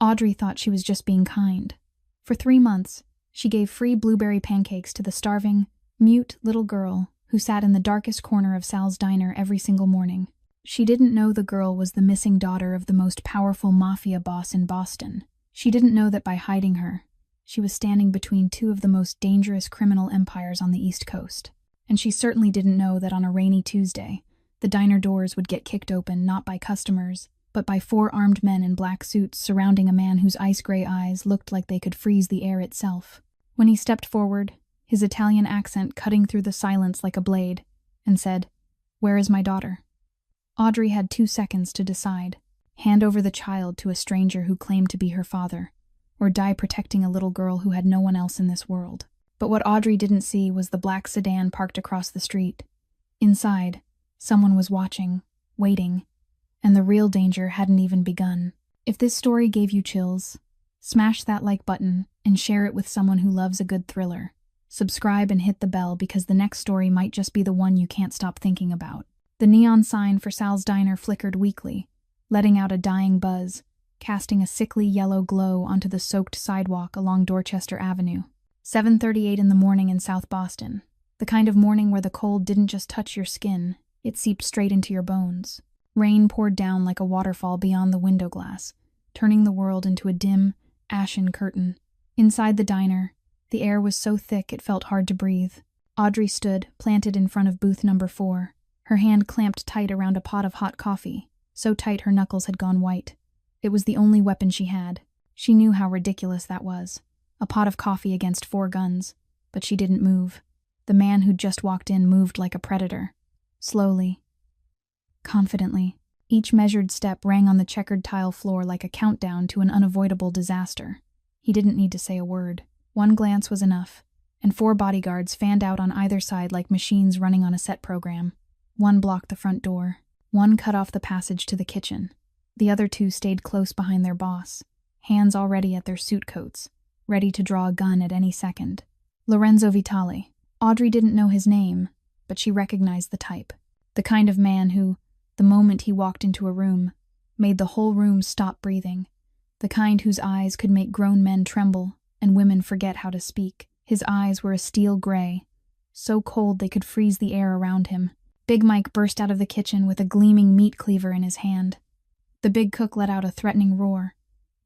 Audrey thought she was just being kind. For 3 months, she gave free blueberry pancakes to the starving, mute little girl who sat in the darkest corner of Sal's diner every single morning. She didn't know the girl was the missing daughter of the most powerful Mafia boss in Boston. She didn't know that by hiding her, she was standing between two of the most dangerous criminal empires on the East Coast. And she certainly didn't know that on a rainy Tuesday, the diner doors would get kicked open not by customers, but by 4 armed men in black suits surrounding a man whose ice-gray eyes looked like they could freeze the air itself. When he stepped forward, his Italian accent cutting through the silence like a blade, and said, "Where is my daughter?" Audrey had 2 seconds to decide. Hand over the child to a stranger who claimed to be her father, or die protecting a little girl who had no one else in this world. But what Audrey didn't see was the black sedan parked across the street. Inside, someone was watching, waiting, and the real danger hadn't even begun. If this story gave you chills, smash that like button and share it with someone who loves a good thriller. Subscribe and hit the bell because the next story might just be the one you can't stop thinking about. The neon sign for Sal's Diner flickered weakly, letting out a dying buzz, casting a sickly yellow glow onto the soaked sidewalk along Dorchester Avenue. 7:38 in the morning in South Boston. The kind of morning where the cold didn't just touch your skin, it seeped straight into your bones. Rain poured down like a waterfall beyond the window glass, turning the world into a dim, ashen curtain. Inside the diner, the air was so thick it felt hard to breathe. Audrey stood, planted in front of booth number 4, her hand clamped tight around a pot of hot coffee, so tight her knuckles had gone white. It was the only weapon she had. She knew how ridiculous that was. A pot of coffee against 4 guns, but she didn't move. The man who'd just walked in moved like a predator. Slowly, confidently, each measured step rang on the checkered tile floor like a countdown to an unavoidable disaster. He didn't need to say a word. One glance was enough, and 4 bodyguards fanned out on either side like machines running on a set program. One blocked the front door. One cut off the passage to the kitchen. The other 2 stayed close behind their boss, hands already at their suit coats, ready to draw a gun at any second. Lorenzo Vitale. Audrey didn't know his name, but she recognized the type. The kind of man who, the moment he walked into a room, made the whole room stop breathing. The kind whose eyes could make grown men tremble and women forget how to speak. His eyes were a steel gray, so cold they could freeze the air around him. Big Mike burst out of the kitchen with a gleaming meat cleaver in his hand. The big cook let out a threatening roar,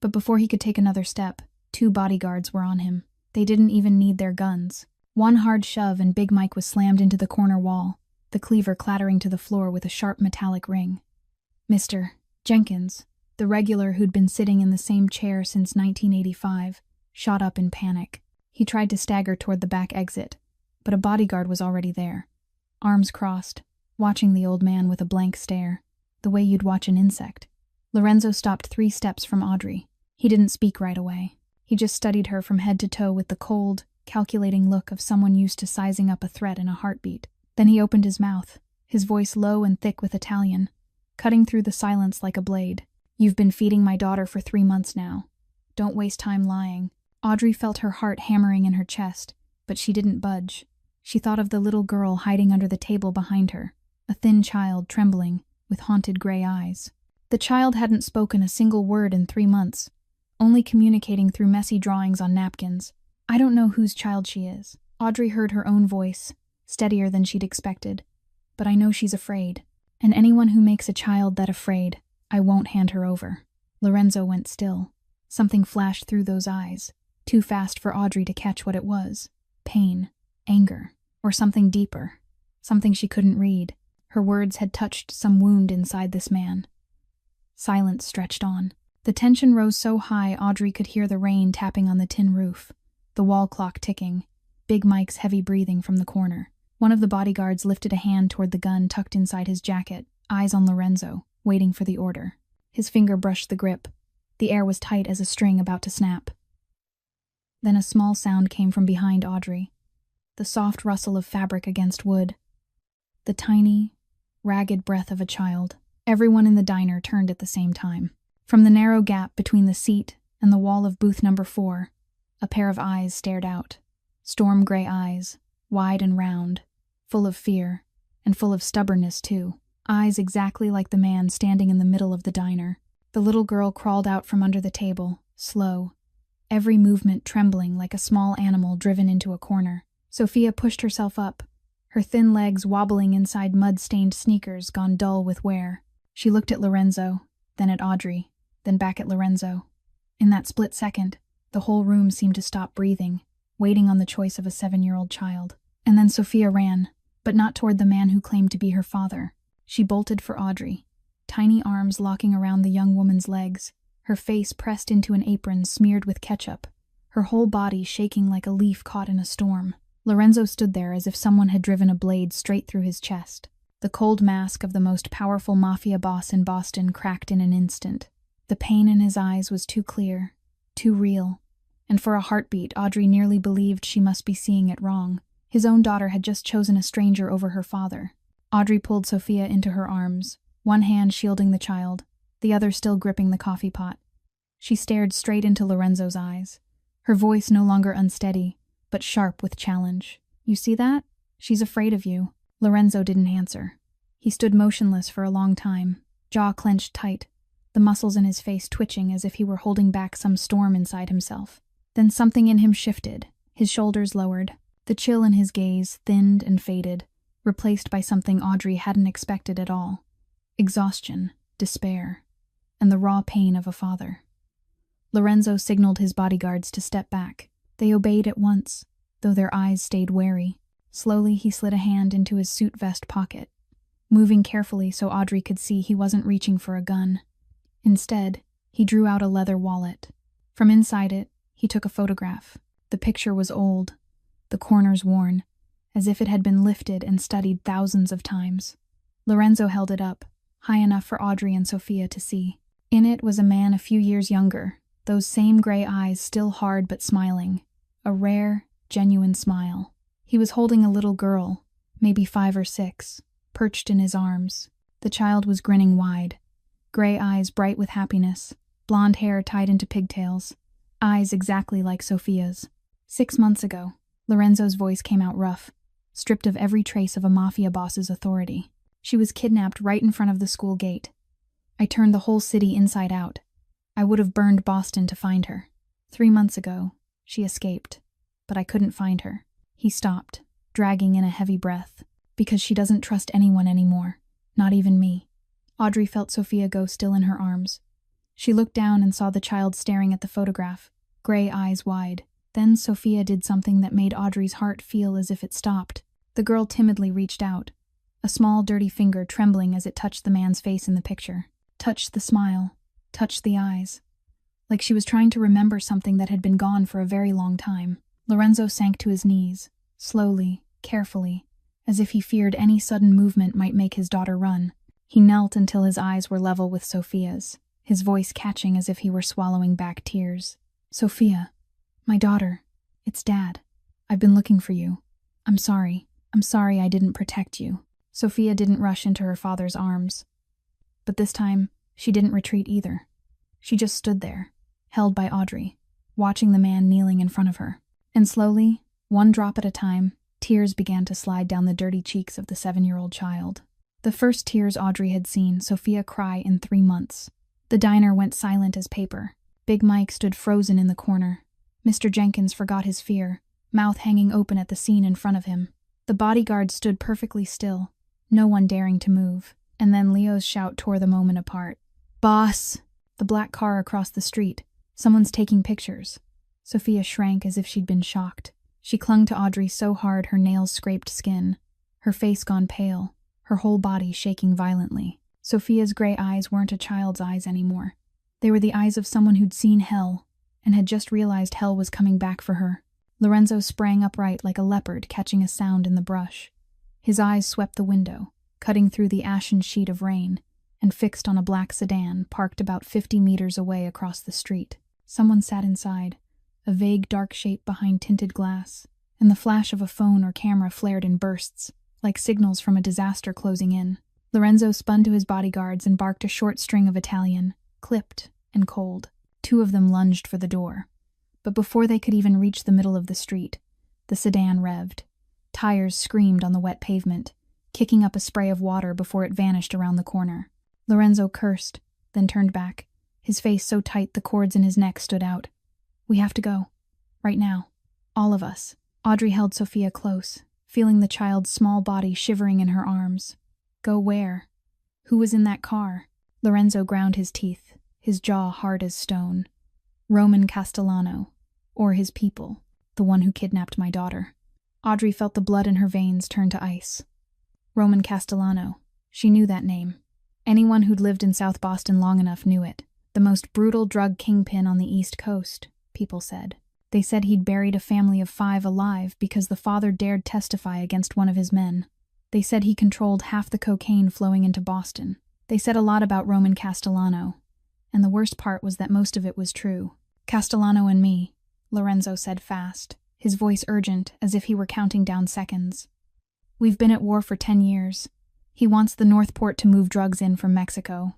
but before he could take another step, 2 bodyguards were on him. They didn't even need their guns. One hard shove and Big Mike was slammed into the corner wall, the cleaver clattering to the floor with a sharp metallic ring. Mr. Jenkins, the regular who'd been sitting in the same chair since 1985, shot up in panic. He tried to stagger toward the back exit, but a bodyguard was already there, arms crossed, watching the old man with a blank stare, the way you'd watch an insect. Lorenzo stopped 3 steps from Audrey. He didn't speak right away. He just studied her from head to toe with the cold, calculating look of someone used to sizing up a threat in a heartbeat. Then he opened his mouth, his voice low and thick with Italian, cutting through the silence like a blade. "You've been feeding my daughter for 3 months now. Don't waste time lying." Audrey felt her heart hammering in her chest, but she didn't budge. She thought of the little girl hiding under the table behind her, a thin child trembling, with haunted gray eyes. The child hadn't spoken a single word in 3 months, only communicating through messy drawings on napkins. "I don't know whose child she is." Audrey heard her own voice, steadier than she'd expected. "But I know she's afraid, and anyone who makes a child that afraid, I won't hand her over." Lorenzo went still. Something flashed through those eyes, too fast for Audrey to catch what it was. Pain, anger, or something deeper, something she couldn't read. Her words had touched some wound inside this man. Silence stretched on. The tension rose so high Audrey could hear the rain tapping on the tin roof, the wall clock ticking, Big Mike's heavy breathing from the corner. One of the bodyguards lifted a hand toward the gun tucked inside his jacket, eyes on Lorenzo, waiting for the order. His finger brushed the grip. The air was tight as a string about to snap. Then a small sound came from behind Audrey, the soft rustle of fabric against wood, the tiny, ragged breath of a child. Everyone in the diner turned at the same time. From the narrow gap between the seat and the wall of booth number 4, a pair of eyes stared out. Storm gray eyes, wide and round, full of fear, and full of stubbornness too. Eyes exactly like the man standing in the middle of the diner. The little girl crawled out from under the table, slow, every movement trembling like a small animal driven into a corner. Sophia pushed herself up, her thin legs wobbling inside mud-stained sneakers gone dull with wear. She looked at Lorenzo, then at Audrey, then back at Lorenzo. In that split second, the whole room seemed to stop breathing, waiting on the choice of a 7-year-old child. And then Sophia ran, but not toward the man who claimed to be her father. She bolted for Audrey, tiny arms locking around the young woman's legs, her face pressed into an apron smeared with ketchup, her whole body shaking like a leaf caught in a storm. Lorenzo stood there as if someone had driven a blade straight through his chest. The cold mask of the most powerful Mafia boss in Boston cracked in an instant. The pain in his eyes was too clear, too real, and for a heartbeat Audrey nearly believed she must be seeing it wrong. His own daughter had just chosen a stranger over her father. Audrey pulled Sophia into her arms, one hand shielding the child, the other still gripping the coffee pot. She stared straight into Lorenzo's eyes, her voice no longer unsteady, but sharp with challenge. "You see that? She's afraid of you." Lorenzo didn't answer. He stood motionless for a long time, jaw clenched tight, the muscles in his face twitching as if he were holding back some storm inside himself. Then something in him shifted, his shoulders lowered, the chill in his gaze thinned and faded, replaced by something Audrey hadn't expected at all: exhaustion, despair, and the raw pain of a father. Lorenzo signaled his bodyguards to step back. They obeyed at once, though their eyes stayed wary. Slowly he slid a hand into his suit vest pocket, moving carefully so Audrey could see he wasn't reaching for a gun. Instead, he drew out a leather wallet. From inside it, he took a photograph. The picture was old, the corners worn, as if it had been lifted and studied thousands of times. Lorenzo held it up, high enough for Audrey and Sophia to see. In it was a man a few years younger, those same gray eyes still hard but smiling, a rare, genuine smile. He was holding a little girl, maybe 5 or 6, perched in his arms. The child was grinning wide, gray eyes bright with happiness, blonde hair tied into pigtails, eyes exactly like Sophia's. 6 months ago, Lorenzo's voice came out rough, stripped of every trace of a Mafia boss's authority. She was kidnapped right in front of the school gate. I turned the whole city inside out. I would have burned Boston to find her. 3 months ago, she escaped, but I couldn't find her. He stopped, dragging in a heavy breath, because she doesn't trust anyone anymore, not even me. Audrey felt Sophia go still in her arms. She looked down and saw the child staring at the photograph, gray eyes wide. Then Sophia did something that made Audrey's heart feel as if it stopped. The girl timidly reached out, a small dirty finger trembling as it touched the man's face in the picture. Touched the smile, touched the eyes, like she was trying to remember something that had been gone for a very long time. Lorenzo sank to his knees, slowly, carefully, as if he feared any sudden movement might make his daughter run. He knelt until his eyes were level with Sophia's, his voice catching as if he were swallowing back tears. "Sophia, my daughter, it's Dad. I've been looking for you. I'm sorry. I'm sorry I didn't protect you." Sophia didn't rush into her father's arms. But this time, she didn't retreat either. She just stood there, held by Audrey, watching the man kneeling in front of her. And slowly, one drop at a time, tears began to slide down the dirty cheeks of the 7-year-old child. The first tears Audrey had seen Sophia cry in 3 months. The diner went silent as paper. Big Mike stood frozen in the corner. Mr. Jenkins forgot his fear, mouth hanging open at the scene in front of him. The bodyguards stood perfectly still, no one daring to move. And then Leo's shout tore the moment apart. "Boss!" The black car across the street. "Someone's taking pictures." Sophia shrank as if she'd been shocked. She clung to Audrey so hard her nails scraped skin, her face gone pale, her whole body shaking violently. Sophia's gray eyes weren't a child's eyes anymore. They were the eyes of someone who'd seen hell, and had just realized hell was coming back for her. Lorenzo sprang upright like a leopard catching a sound in the brush. His eyes swept the window, cutting through the ashen sheet of rain, and fixed on a black sedan parked about 50 meters away across the street. Someone sat inside, a vague dark shape behind tinted glass, and the flash of a phone or camera flared in bursts, like signals from a disaster closing in. Lorenzo spun to his bodyguards and barked a short string of Italian, clipped and cold. 2 of them lunged for the door. But before they could even reach the middle of the street, the sedan revved. Tires screamed on the wet pavement, kicking up a spray of water before it vanished around the corner. Lorenzo cursed, then turned back, his face so tight the cords in his neck stood out. "We have to go. Right now. All of us." Audrey held Sophia close, feeling the child's small body shivering in her arms. Go where? Who was in that car? Lorenzo ground his teeth, his jaw hard as stone. Roman Castellano, or his people, the one who kidnapped my daughter. Audrey felt the blood in her veins turn to ice. Roman Castellano. She knew that name. Anyone who'd lived in South Boston long enough knew it. The most brutal drug kingpin on the East Coast, people said. They said he'd buried a family of 5 alive because the father dared testify against one of his men. They said he controlled half the cocaine flowing into Boston. They said a lot about Roman Castellano, and the worst part was that most of it was true. "Castellano and me," Lorenzo said fast, his voice urgent as if he were counting down seconds. "We've been at war for 10 years. He wants the North Port to move drugs in from Mexico."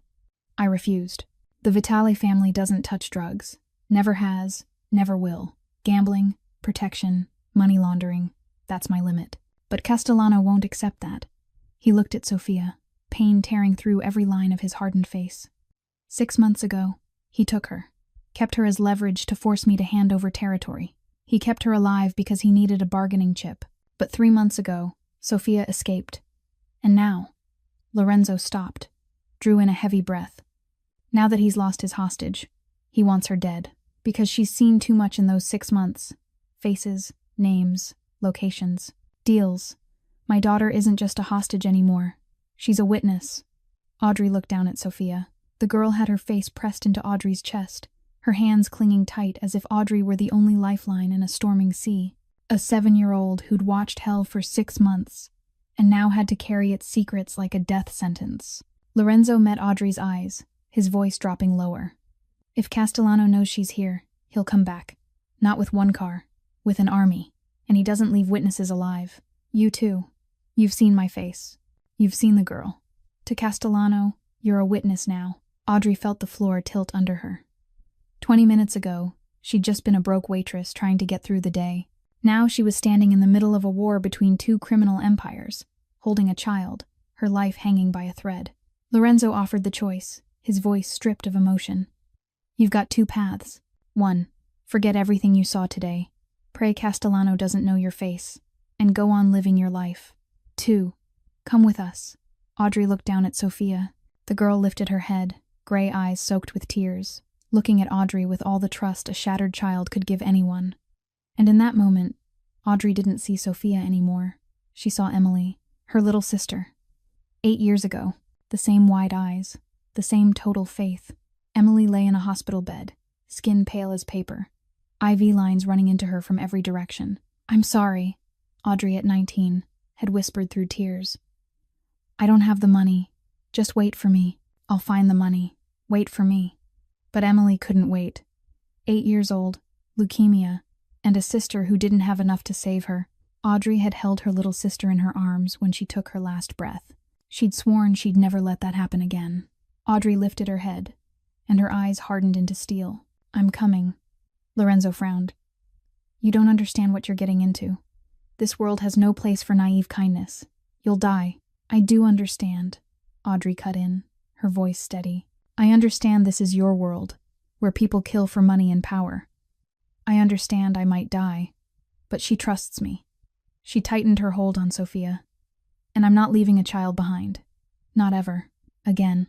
I refused. The Vitale family doesn't touch drugs. Never has, never will. Gambling, protection, money laundering, that's my limit. But Castellano won't accept that. He looked at Sophia, pain tearing through every line of his hardened face. 6 months ago, he took her, kept her as leverage to force me to hand over territory. He kept her alive because he needed a bargaining chip. But 3 months ago, Sophia escaped. And now, Lorenzo stopped, drew in a heavy breath. Now that he's lost his hostage, he wants her dead, because she's seen too much in those 6 months. Faces, names, locations, deals. My daughter isn't just a hostage anymore. She's a witness. Audrey looked down at Sophia. The girl had her face pressed into Audrey's chest, her hands clinging tight as if Audrey were the only lifeline in a storming sea. A 7-year-old who'd watched hell for 6 months, and now had to carry its secrets like a death sentence. Lorenzo met Audrey's eyes, his voice dropping lower. "If Castellano knows she's here, he'll come back. Not with 1 car, with an army. And he doesn't leave witnesses alive. You too. You've seen my face. You've seen the girl. To Castellano, you're a witness now." Audrey felt the floor tilt under her. 20 minutes ago, she'd just been a broke waitress trying to get through the day. Now she was standing in the middle of a war between 2 criminal empires, holding a child, her life hanging by a thread. Lorenzo offered the choice, his voice stripped of emotion. "You've got 2 paths. 1, forget everything you saw today. Pray Castellano doesn't know your face, and go on living your life. 2, come with us." Audrey looked down at Sophia. The girl lifted her head, gray eyes soaked with tears, looking at Audrey with all the trust a shattered child could give anyone. And in that moment, Audrey didn't see Sophia anymore. She saw Emily, her little sister. 8 years ago, the same wide eyes, the same total faith. Emily lay in a hospital bed, skin pale as paper, IV lines running into her from every direction. "I'm sorry," Audrey at 19 had whispered through tears. "I don't have the money. Just wait for me. I'll find the money. Wait for me." But Emily couldn't wait. 8 years old, leukemia, and a sister who didn't have enough to save her. Audrey had held her little sister in her arms when she took her last breath. She'd sworn she'd never let that happen again. Audrey lifted her head, and her eyes hardened into steel. "I'm coming." Lorenzo frowned. "You don't understand what you're getting into. This world has no place for naive kindness. You'll die." "I do understand," Audrey cut in, her voice steady. "I understand this is your world, where people kill for money and power. I understand I might die, but she trusts me." She tightened her hold on Sophia. "And I'm not leaving a child behind. Not ever. Again."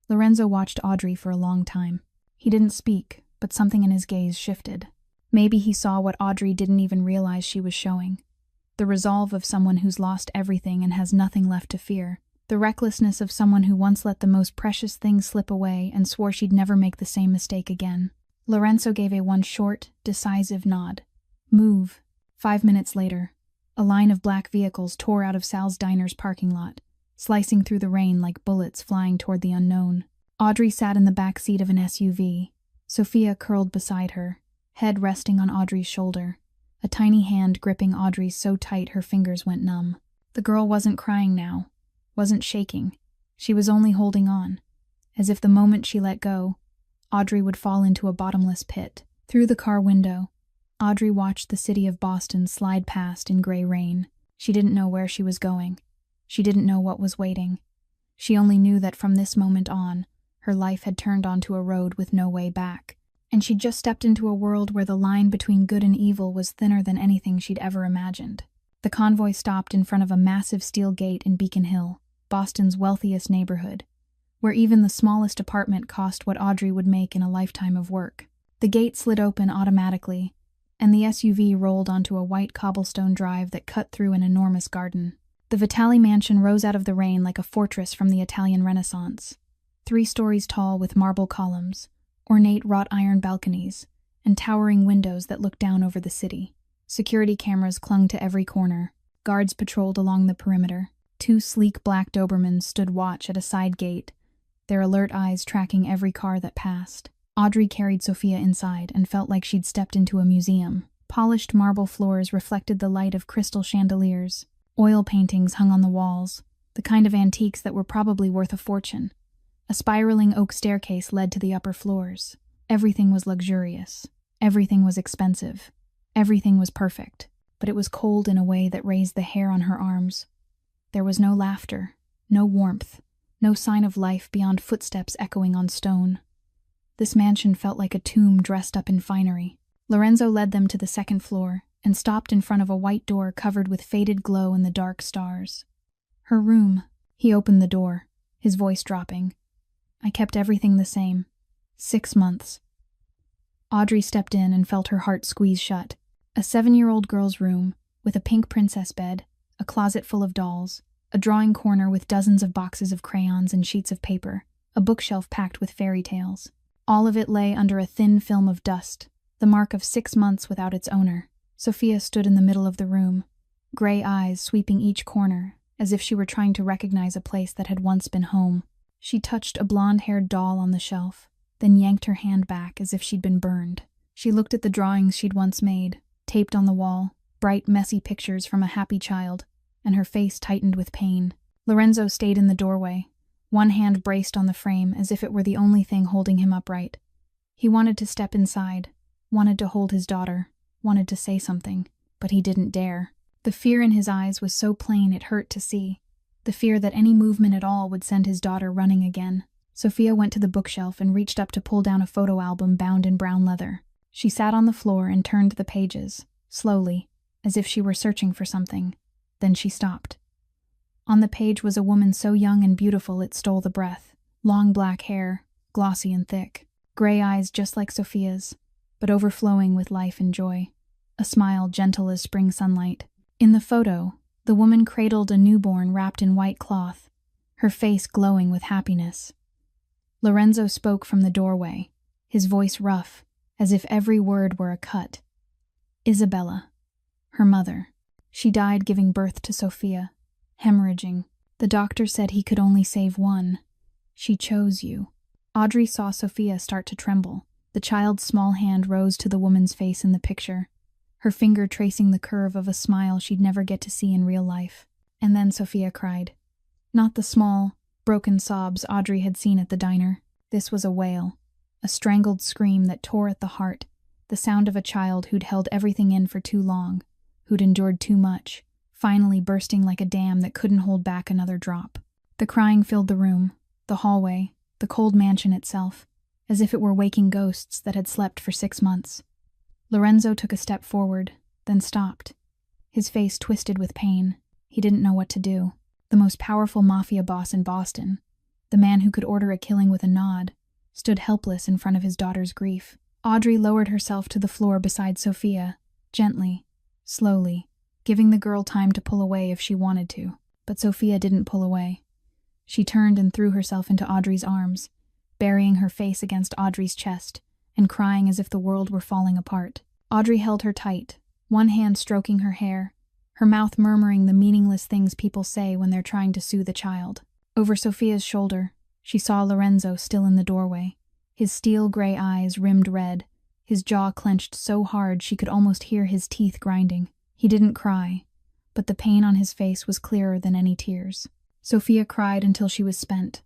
Lorenzo watched Audrey for a long time. He didn't speak, but something in his gaze shifted. Maybe he saw what Audrey didn't even realize she was showing. The resolve of someone who's lost everything and has nothing left to fear. The recklessness of someone who once let the most precious thing slip away and swore she'd never make the same mistake again. Lorenzo gave one short, decisive nod. "Move." 5 minutes later, a line of black vehicles tore out of Sal's Diner's parking lot, slicing through the rain like bullets flying toward the unknown. Audrey sat in the back seat of an SUV. Sophia curled beside her, head resting on Audrey's shoulder, a tiny hand gripping Audrey's so tight her fingers went numb. The girl wasn't crying now, wasn't shaking. She was only holding on, as if the moment she let go, Audrey would fall into a bottomless pit. Through the car window, Audrey watched the city of Boston slide past in gray rain. She didn't know where she was going. She didn't know what was waiting. She only knew that from this moment on, Her life had turned onto a road with no way back, and she'd just stepped into a world where the line between good and evil was thinner than anything she'd ever imagined. The convoy stopped in front of a massive steel gate in Beacon Hill, Boston's wealthiest neighborhood, where even the smallest apartment cost what Audrey would make in a lifetime of work. The gate slid open automatically, and the SUV rolled onto a white cobblestone drive that cut through an enormous garden. The Vitali mansion rose out of the rain like a fortress from the Italian Renaissance, 3 stories tall with marble columns, ornate wrought iron balconies, and towering windows that looked down over the city. Security cameras clung to every corner. Guards patrolled along the perimeter. 2 sleek black Dobermans stood watch at a side gate, their alert eyes tracking every car that passed. Audrey carried Sophia inside and felt like she'd stepped into a museum. Polished marble floors reflected the light of crystal chandeliers. Oil paintings hung on the walls, the kind of antiques that were probably worth a fortune. A spiraling oak staircase led to the upper floors. Everything was luxurious. Everything was expensive. Everything was perfect. But it was cold in a way that raised the hair on her arms. There was no laughter, no warmth, no sign of life beyond footsteps echoing on stone. This mansion felt like a tomb dressed up in finery. Lorenzo led them to the 2nd floor and stopped in front of a white door covered with faded glow in the dark stars. Her room. He opened the door, his voice dropping. I kept everything the same. 6 months. Audrey stepped in and felt her heart squeeze shut. A 7-year-old girl's room, with a pink princess bed, a closet full of dolls, a drawing corner with dozens of boxes of crayons and sheets of paper, a bookshelf packed with fairy tales. All of it lay under a thin film of dust, the mark of 6 months without its owner. Sophia stood in the middle of the room, gray eyes sweeping each corner, as if she were trying to recognize a place that had once been home. She touched a blonde-haired doll on the shelf, then yanked her hand back as if she'd been burned. She looked at the drawings she'd once made, taped on the wall, bright, messy pictures from a happy child, and her face tightened with pain. Lorenzo stayed in the doorway, one hand braced on the frame as if it were the only thing holding him upright. He wanted to step inside, wanted to hold his daughter, wanted to say something, but he didn't dare. The fear in his eyes was so plain it hurt to see. The fear that any movement at all would send his daughter running again. Sophia went to the bookshelf and reached up to pull down a photo album bound in brown leather. She sat on the floor and turned the pages, slowly, as if she were searching for something. Then she stopped. On the page was a woman so young and beautiful it stole the breath. Long black hair, glossy and thick. Gray eyes just like Sophia's, but overflowing with life and joy. A smile gentle as spring sunlight. In the photo, the woman cradled a newborn wrapped in white cloth, her face glowing with happiness. Lorenzo spoke from the doorway, his voice rough, as if every word were a cut. Isabella, her mother. She died giving birth to Sophia, hemorrhaging. The doctor said he could only save one. She chose you. Audrey saw Sophia start to tremble. The child's small hand rose to the woman's face in the picture, her finger tracing the curve of a smile she'd never get to see in real life. And then Sophia cried. Not the small, broken sobs Audrey had seen at the diner. This was a wail, a strangled scream that tore at the heart, the sound of a child who'd held everything in for too long, who'd endured too much, finally bursting like a dam that couldn't hold back another drop. The crying filled the room, the hallway, the cold mansion itself, as if it were waking ghosts that had slept for 6 months. Lorenzo took a step forward, then stopped. His face twisted with pain. He didn't know what to do. The most powerful mafia boss in Boston, the man who could order a killing with a nod, stood helpless in front of his daughter's grief. Audrey lowered herself to the floor beside Sophia, gently, slowly, giving the girl time to pull away if she wanted to. But Sophia didn't pull away. She turned and threw herself into Audrey's arms, burying her face against Audrey's chest and crying as if the world were falling apart. Audrey held her tight, one hand stroking her hair, her mouth murmuring the meaningless things people say when they're trying to soothe a child. Over Sophia's shoulder, she saw Lorenzo still in the doorway, his steel-gray eyes rimmed red, his jaw clenched so hard she could almost hear his teeth grinding. He didn't cry, but the pain on his face was clearer than any tears. Sophia cried until she was spent,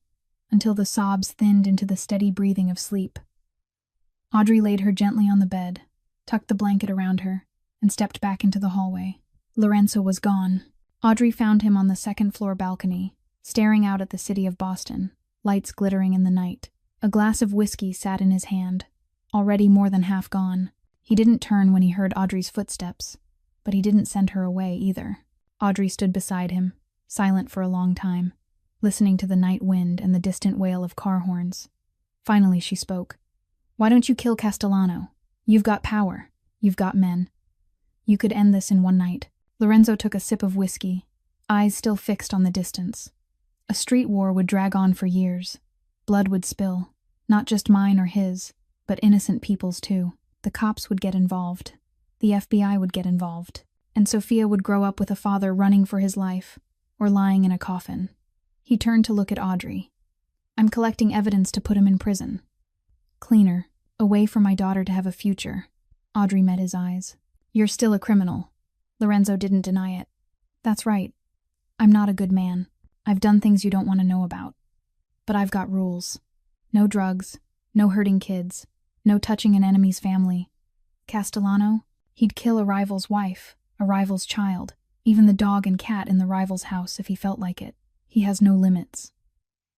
until the sobs thinned into the steady breathing of sleep. Audrey laid her gently on the bed, tucked the blanket around her, and stepped back into the hallway. Lorenzo was gone. Audrey found him on the 2nd-floor balcony, staring out at the city of Boston, lights glittering in the night. A glass of whiskey sat in his hand, already more than half gone. He didn't turn when he heard Audrey's footsteps, but he didn't send her away either. Audrey stood beside him, silent for a long time, listening to the night wind and the distant wail of car horns. Finally she spoke. "Why don't you kill Castellano? You've got power. You've got men. You could end this in one night." Lorenzo took a sip of whiskey, eyes still fixed on the distance. A street war would drag on for years. Blood would spill, not just mine or his, but innocent people's too. The cops would get involved. The FBI would get involved. And Sophia would grow up with a father running for his life, or lying in a coffin. He turned to look at Audrey. "I'm collecting evidence to put him in prison. Cleaner, a way for my daughter to have a future." Audrey met his eyes. "You're still a criminal." Lorenzo didn't deny it. "That's right. I'm not a good man. I've done things you don't want to know about. But I've got rules. No drugs, no hurting kids, no touching an enemy's family. Castellano, he'd kill a rival's wife, a rival's child, even the dog and cat in the rival's house if he felt like it. He has no limits."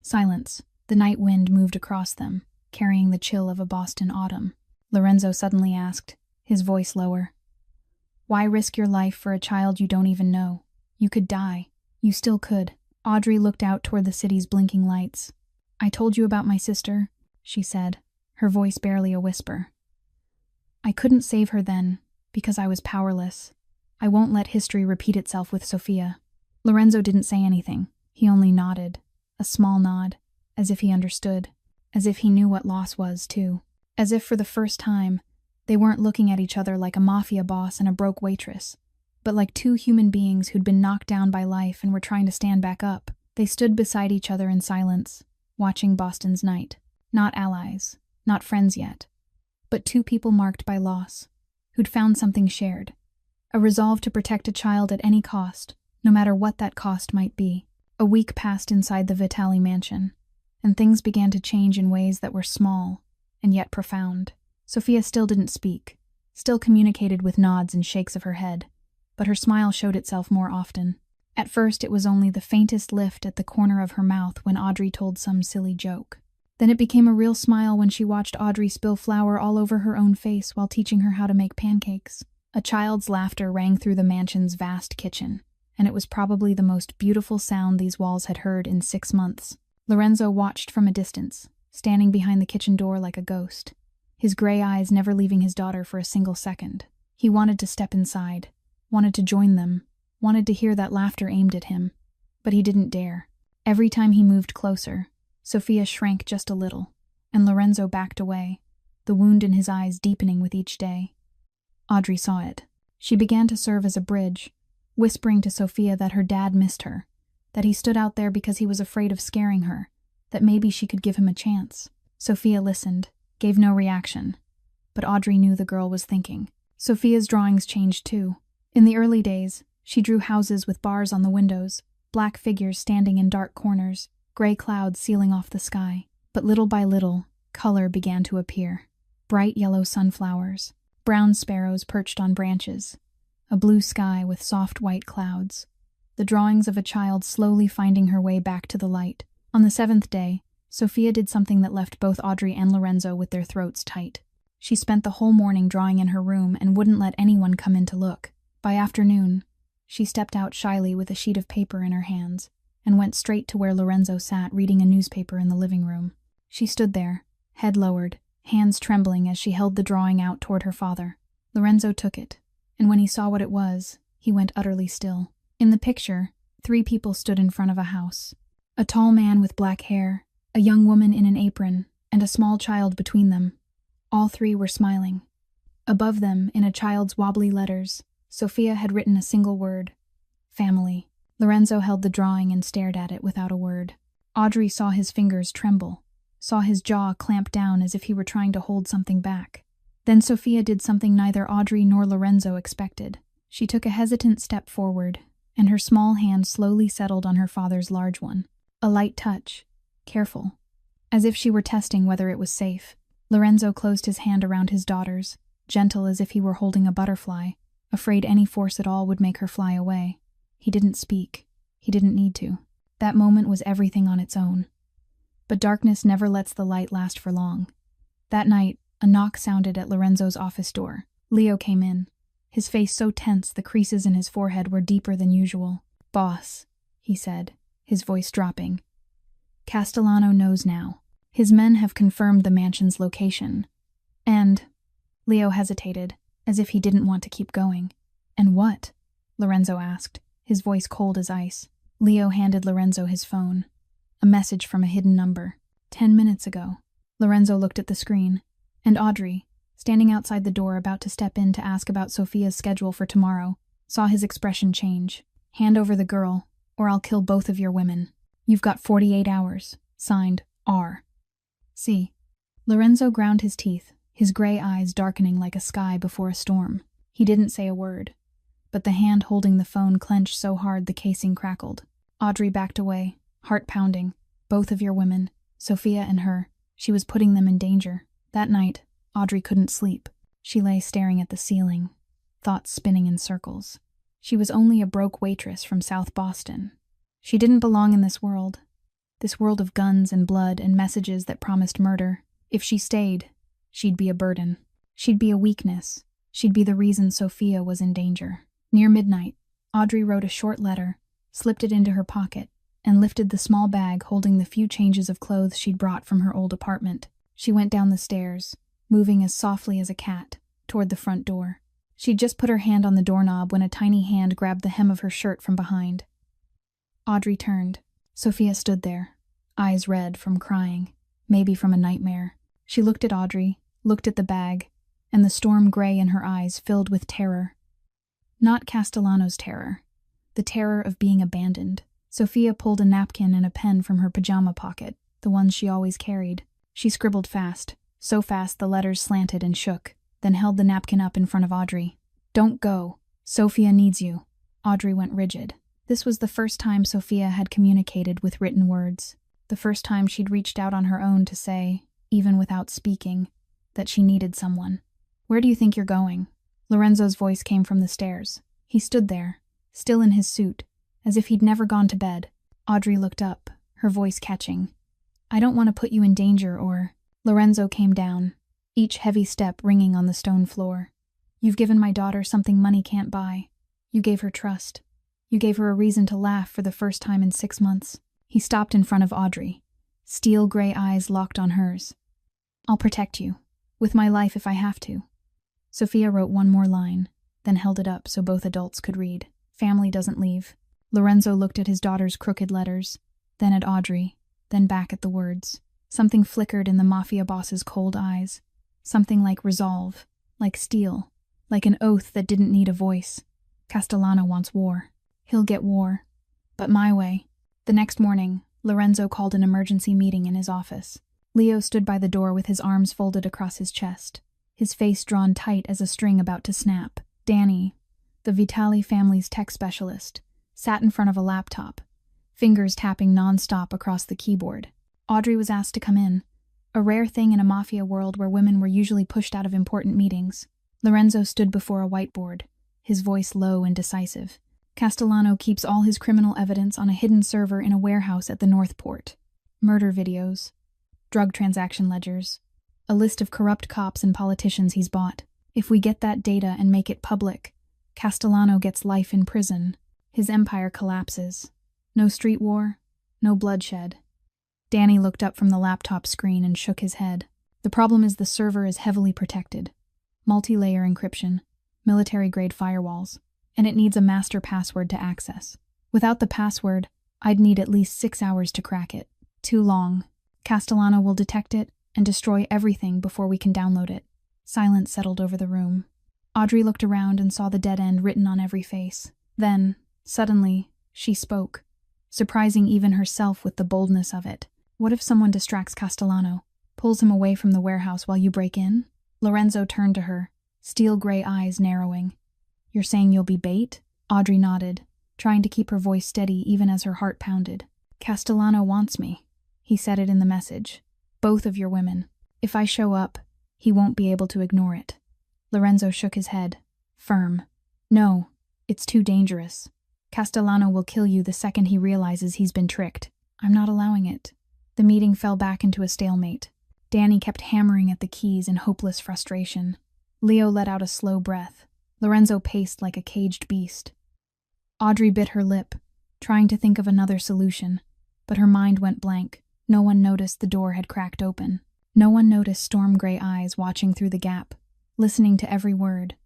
Silence. The night wind moved across them, carrying the chill of a Boston autumn. Lorenzo suddenly asked, his voice lower. "Why risk your life for a child you don't even know? You could die. You still could." Audrey looked out toward the city's blinking lights. "I told you about my sister," she said, her voice barely a whisper. "I couldn't save her then, because I was powerless. I won't let history repeat itself with Sophia." Lorenzo didn't say anything. He only nodded, a small nod, as if he understood, as if he knew what loss was, too. As if for the first time, they weren't looking at each other like a mafia boss and a broke waitress, but like two human beings who'd been knocked down by life and were trying to stand back up. They stood beside each other in silence, watching Boston's night. Not allies, not friends yet, but two people marked by loss, who'd found something shared, a resolve to protect a child at any cost, no matter what that cost might be. A week passed inside the Vitali mansion, and things began to change in ways that were small and yet profound. Sophia still didn't speak, still communicated with nods and shakes of her head, but her smile showed itself more often. At first it was only the faintest lift at the corner of her mouth when Audrey told some silly joke. Then it became a real smile when she watched Audrey spill flour all over her own face while teaching her how to make pancakes. A child's laughter rang through the mansion's vast kitchen, and it was probably the most beautiful sound these walls had heard in 6 months. Lorenzo watched from a distance, standing behind the kitchen door like a ghost, his gray eyes never leaving his daughter for a single second. He wanted to step inside, wanted to join them, wanted to hear that laughter aimed at him, but he didn't dare. Every time he moved closer, Sophia shrank just a little, and Lorenzo backed away, the wound in his eyes deepening with each day. Audrey saw it. She began to serve as a bridge, whispering to Sophia that her dad missed her, that he stood out there because he was afraid of scaring her, that maybe she could give him a chance. Sophia listened, gave no reaction, but Audrey knew the girl was thinking. Sophia's drawings changed too. In the early days, she drew houses with bars on the windows, black figures standing in dark corners, gray clouds sealing off the sky. But little by little, color began to appear. Bright yellow sunflowers, brown sparrows perched on branches, a blue sky with soft white clouds. The drawings of a child slowly finding her way back to the light. On the 7th day, Sophia did something that left both Audrey and Lorenzo with their throats tight. She spent the whole morning drawing in her room and wouldn't let anyone come in to look. By afternoon, she stepped out shyly with a sheet of paper in her hands and went straight to where Lorenzo sat reading a newspaper in the living room. She stood there, head lowered, hands trembling as she held the drawing out toward her father. Lorenzo took it, and when he saw what it was, he went utterly still. In the picture, 3 people stood in front of a house. A tall man with black hair, a young woman in an apron, and a small child between them. All 3 were smiling. Above them, in a child's wobbly letters, Sophia had written a single word: family. Lorenzo held the drawing and stared at it without a word. Audrey saw his fingers tremble, saw his jaw clamp down as if he were trying to hold something back. Then Sophia did something neither Audrey nor Lorenzo expected. She took a hesitant step forward, and her small hand slowly settled on her father's large one. A light touch, careful, as if she were testing whether it was safe. Lorenzo closed his hand around his daughter's, gentle as if he were holding a butterfly, afraid any force at all would make her fly away. He didn't speak. He didn't need to. That moment was everything on its own. But darkness never lets the light last for long. That night, a knock sounded at Lorenzo's office door. Leo came in, his face so tense the creases in his forehead were deeper than usual. "Boss," he said, his voice dropping. "Castellano knows now. His men have confirmed the mansion's location. And—" Leo hesitated, as if he didn't want to keep going. "And what?" Lorenzo asked, his voice cold as ice. Leo handed Lorenzo his phone. A message from a hidden number. 10 minutes ago. Lorenzo looked at the screen, and Audrey, standing outside the door about to step in to ask about Sophia's schedule for tomorrow, saw his expression change. "Hand over the girl, or I'll kill both of your women. You've got 48 hours. Signed, R." See. Lorenzo ground his teeth, his gray eyes darkening like a sky before a storm. He didn't say a word, but the hand holding the phone clenched so hard the casing crackled. Audrey backed away, heart pounding. Both of your women, Sophia and her. She was putting them in danger. That night, Audrey couldn't sleep. She lay staring at the ceiling, thoughts spinning in circles. She was only a broke waitress from South Boston. She didn't belong in this world of guns and blood and messages that promised murder. If she stayed, she'd be a burden. She'd be a weakness. She'd be the reason Sophia was in danger. Near midnight, Audrey wrote a short letter, slipped it into her pocket, and lifted the small bag holding the few changes of clothes she'd brought from her old apartment. She went down the stairs, moving as softly as a cat, toward the front door. She'd just put her hand on the doorknob when a tiny hand grabbed the hem of her shirt from behind. Audrey turned. Sophia stood there, eyes red from crying, maybe from a nightmare. She looked at Audrey, looked at the bag, and the storm gray in her eyes filled with terror. Not Castellano's terror, the terror of being abandoned. Sophia pulled a napkin and a pen from her pajama pocket, the ones she always carried. She scribbled fast, so fast the letters slanted and shook, then held the napkin up in front of Audrey. "Don't go. Sophia needs you." Audrey went rigid. This was the first time Sophia had communicated with written words, the first time she'd reached out on her own to say, even without speaking, that she needed someone. "Where do you think you're going?" Lorenzo's voice came from the stairs. He stood there, still in his suit, as if he'd never gone to bed. Audrey looked up, her voice catching. "I don't want to put you in danger or—" Lorenzo came down, each heavy step ringing on the stone floor. "You've given my daughter something money can't buy. You gave her trust. You gave her a reason to laugh for the first time in 6 months." He stopped in front of Audrey, steel gray eyes locked on hers. "I'll protect you, with my life if I have to." Sophia wrote one more line, then held it up so both adults could read. "Family doesn't leave." Lorenzo looked at his daughter's crooked letters, then at Audrey, then back at the words. Something flickered in the Mafia boss's cold eyes. Something like resolve, like steel, like an oath that didn't need a voice. Castellano wants war. He'll get war. But my way. The next morning, Lorenzo called an emergency meeting in his office. Leo stood by the door with his arms folded across his chest, his face drawn tight as a string about to snap. Danny, the Vitali family's tech specialist, sat in front of a laptop, fingers tapping non-stop across the keyboard. Audrey was asked to come in, a rare thing in a Mafia world where women were usually pushed out of important meetings. Lorenzo stood before a whiteboard, his voice low and decisive. "Castellano keeps all his criminal evidence on a hidden server in a warehouse at the North Port. Murder videos, drug transaction ledgers, a list of corrupt cops and politicians he's bought. If we get that data and make it public, Castellano gets life in prison. His empire collapses. No street war, no bloodshed." Danny looked up from the laptop screen and shook his head. "The problem is the server is heavily protected. Multi-layer encryption, military-grade firewalls, and it needs a master password to access. Without the password, I'd need at least 6 hours to crack it. Too long. Castellano will detect it and destroy everything before we can download it." Silence settled over the room. Audrey looked around and saw the dead end written on every face. Then, suddenly, she spoke, surprising even herself with the boldness of it. "What if someone distracts Castellano, pulls him away from the warehouse while you break in?" Lorenzo turned to her, steel gray eyes narrowing. "You're saying you'll be bait?" Audrey nodded, trying to keep her voice steady even as her heart pounded. "Castellano wants me." He said it in the message. "Both of your women. If I show up, he won't be able to ignore it." Lorenzo shook his head, firm. "No, it's too dangerous. Castellano will kill you the second he realizes he's been tricked. I'm not allowing it." The meeting fell back into a stalemate. Danny kept hammering at the keys in hopeless frustration. Leo let out a slow breath. Lorenzo paced like a caged beast. Audrey bit her lip, trying to think of another solution, but her mind went blank. No one noticed the door had cracked open. No one noticed storm-gray eyes watching through the gap, listening to every word.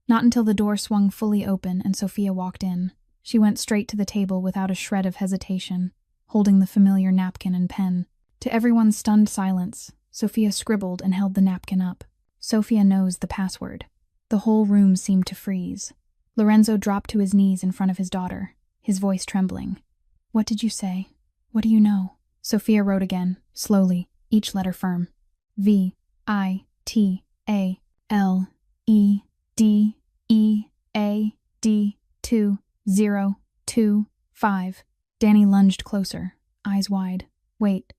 Not until the door swung fully open and Sophia walked in. She went straight to the table without a shred of hesitation, holding the familiar napkin and pen. To everyone's stunned silence, Sophia scribbled and held the napkin up. Sophia knows the password. The whole room seemed to freeze. Lorenzo dropped to his knees in front of his daughter, his voice trembling. "What did you say? What do you know?" Sophia wrote again, slowly, each letter firm. VITALEDEAD2025. Danny lunged closer, eyes wide. "Wait.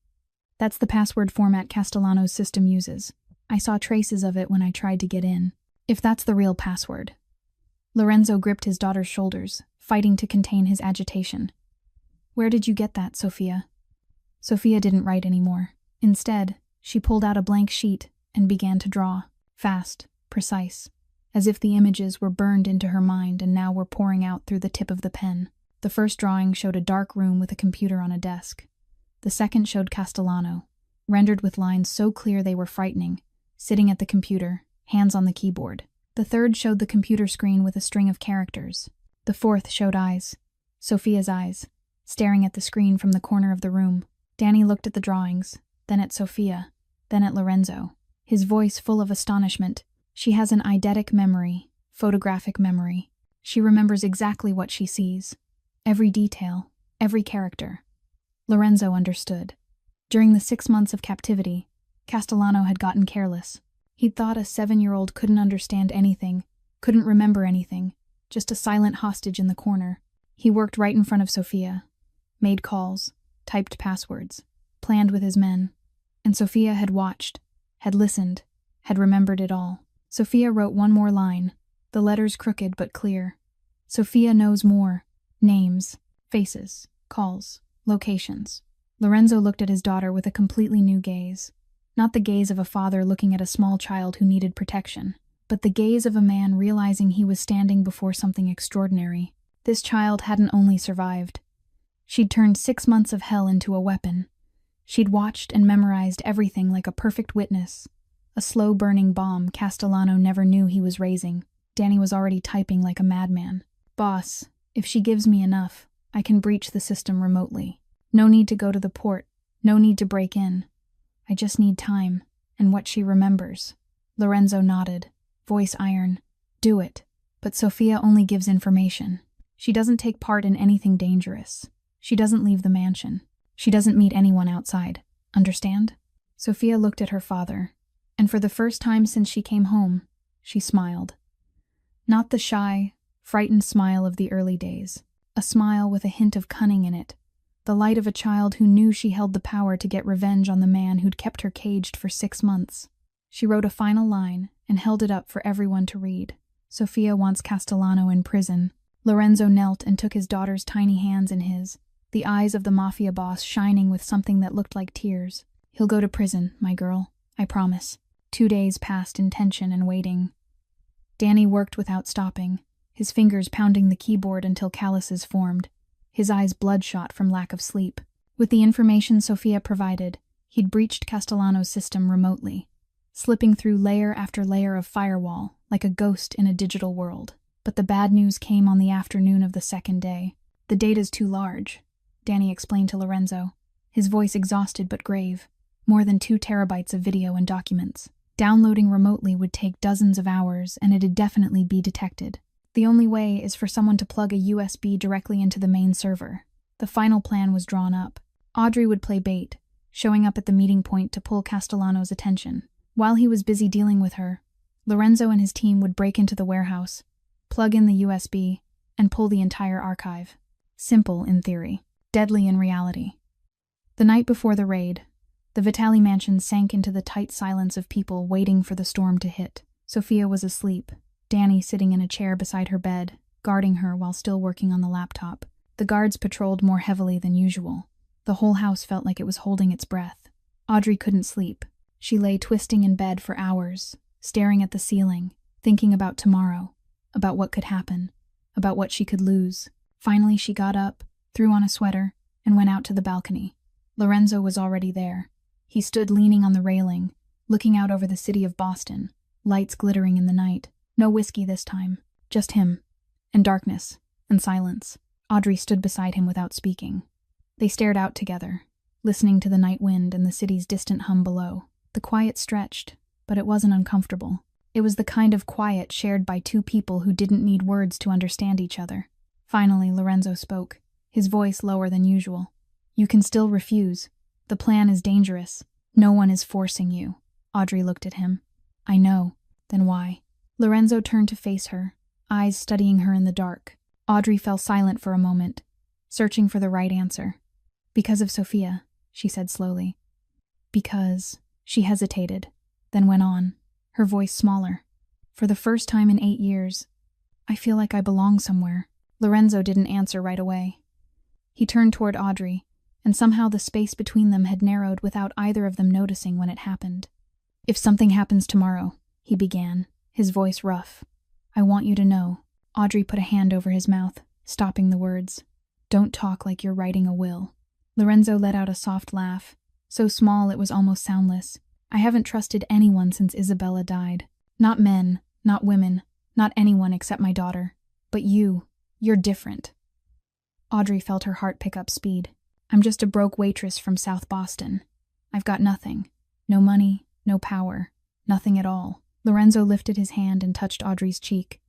That's the password format Castellano's system uses. I saw traces of it when I tried to get in. If that's the real password." Lorenzo gripped his daughter's shoulders, fighting to contain his agitation. "Where did you get that, Sophia?" Sophia didn't write anymore. Instead, she pulled out a blank sheet and began to draw, fast, precise, as if the images were burned into her mind and now were pouring out through the tip of the pen. The first drawing showed a dark room with a computer on a desk. The second showed Castellano, rendered with lines so clear they were frightening, sitting at the computer, hands on the keyboard. The third showed the computer screen with a string of characters. The fourth showed eyes, Sophia's eyes, staring at the screen from the corner of the room. Danny looked at the drawings, then at Sophia, then at Lorenzo, his voice full of astonishment. "She has an eidetic memory, photographic memory. She remembers exactly what she sees. Every detail, every character." Lorenzo understood. During the 6 months of captivity, Castellano had gotten careless. He'd thought a 7-year-old couldn't understand anything, couldn't remember anything, just a silent hostage in the corner. He worked right in front of Sophia, made calls, typed passwords, planned with his men, and Sophia had watched, had listened, had remembered it all. Sophia wrote one more line, the letters crooked but clear. Sophia knows more. Names, faces, calls, locations. Lorenzo looked at his daughter with a completely new gaze. Not the gaze of a father looking at a small child who needed protection, but the gaze of a man realizing he was standing before something extraordinary. This child hadn't only survived. She'd turned 6 months of hell into a weapon. She'd watched and memorized everything like a perfect witness. A slow-burning bomb Castellano never knew he was raising. Danny was already typing like a madman. "Boss, if she gives me enough, I can breach the system remotely. No need to go to the port. No need to break in. I just need time, and what she remembers." Lorenzo nodded, voice iron. "Do it." But Sophia only gives information. She doesn't take part in anything dangerous. She doesn't leave the mansion. She doesn't meet anyone outside. Understand? Sophia looked at her father, and for the first time since she came home, she smiled. Not the shy, frightened smile of the early days. A smile with a hint of cunning in it. The light of a child who knew she held the power to get revenge on the man who'd kept her caged for 6 months. She wrote a final line and held it up for everyone to read. "Sophia wants Castellano in prison." Lorenzo knelt and took his daughter's tiny hands in his, the eyes of the Mafia boss shining with something that looked like tears. "He'll go to prison, my girl, I promise." 2 days passed in tension and waiting. Danny worked without stopping, his fingers pounding the keyboard until calluses formed, his eyes bloodshot from lack of sleep. With the information Sophia provided, he'd breached Castellano's system remotely, slipping through layer after layer of firewall like a ghost in a digital world. But the bad news came on the afternoon of the second day. "The data's too large," Danny explained to Lorenzo, his voice exhausted but grave. "More than 2 terabytes of video and documents. Downloading remotely would take dozens of hours, and it'd definitely be detected. The only way is for someone to plug a USB directly into the main server." The final plan was drawn up. Audrey would play bait, showing up at the meeting point to pull Castellano's attention. While he was busy dealing with her, Lorenzo and his team would break into the warehouse, plug in the USB, and pull the entire archive. Simple in theory, deadly in reality. The night before the raid, the Vitali mansion sank into the tight silence of people waiting for the storm to hit. Sophia was asleep, Danny sitting in a chair beside her bed, guarding her while still working on the laptop. The guards patrolled more heavily than usual. The whole house felt like it was holding its breath. Audrey couldn't sleep. She lay twisting in bed for hours, staring at the ceiling, thinking about tomorrow, about what could happen, about what she could lose. Finally, she got up, threw on a sweater, and went out to the balcony. Lorenzo was already there. He stood leaning on the railing, looking out over the city of Boston, lights glittering in the night. No whiskey this time, just him, and darkness, and silence. Audrey stood beside him without speaking. They stared out together, listening to the night wind and the city's distant hum below. The quiet stretched, but it wasn't uncomfortable. It was the kind of quiet shared by two people who didn't need words to understand each other. Finally, Lorenzo spoke, his voice lower than usual. "You can still refuse. The plan is dangerous. No one is forcing you." Audrey looked at him. "I know. Then why?" Lorenzo turned to face her, eyes studying her in the dark. Audrey fell silent for a moment, searching for the right answer. "Because of Sophia," she said slowly. "Because..." She hesitated, then went on, her voice smaller. "For the first time in 8 years, I feel like I belong somewhere." Lorenzo didn't answer right away. He turned toward Audrey, and somehow the space between them had narrowed without either of them noticing when it happened. "If something happens tomorrow," he began, his voice rough, "I want you to know." Audrey put a hand over his mouth, stopping the words. "Don't talk like you're writing a will." Lorenzo let out a soft laugh, so small it was almost soundless. "I haven't trusted anyone since Isabella died. Not men, not women, not anyone except my daughter. But you're different." Audrey felt her heart pick up speed. "I'm just a broke waitress from South Boston. I've got nothing. No money, no power, nothing at all." Lorenzo lifted his hand and touched Audrey's cheek,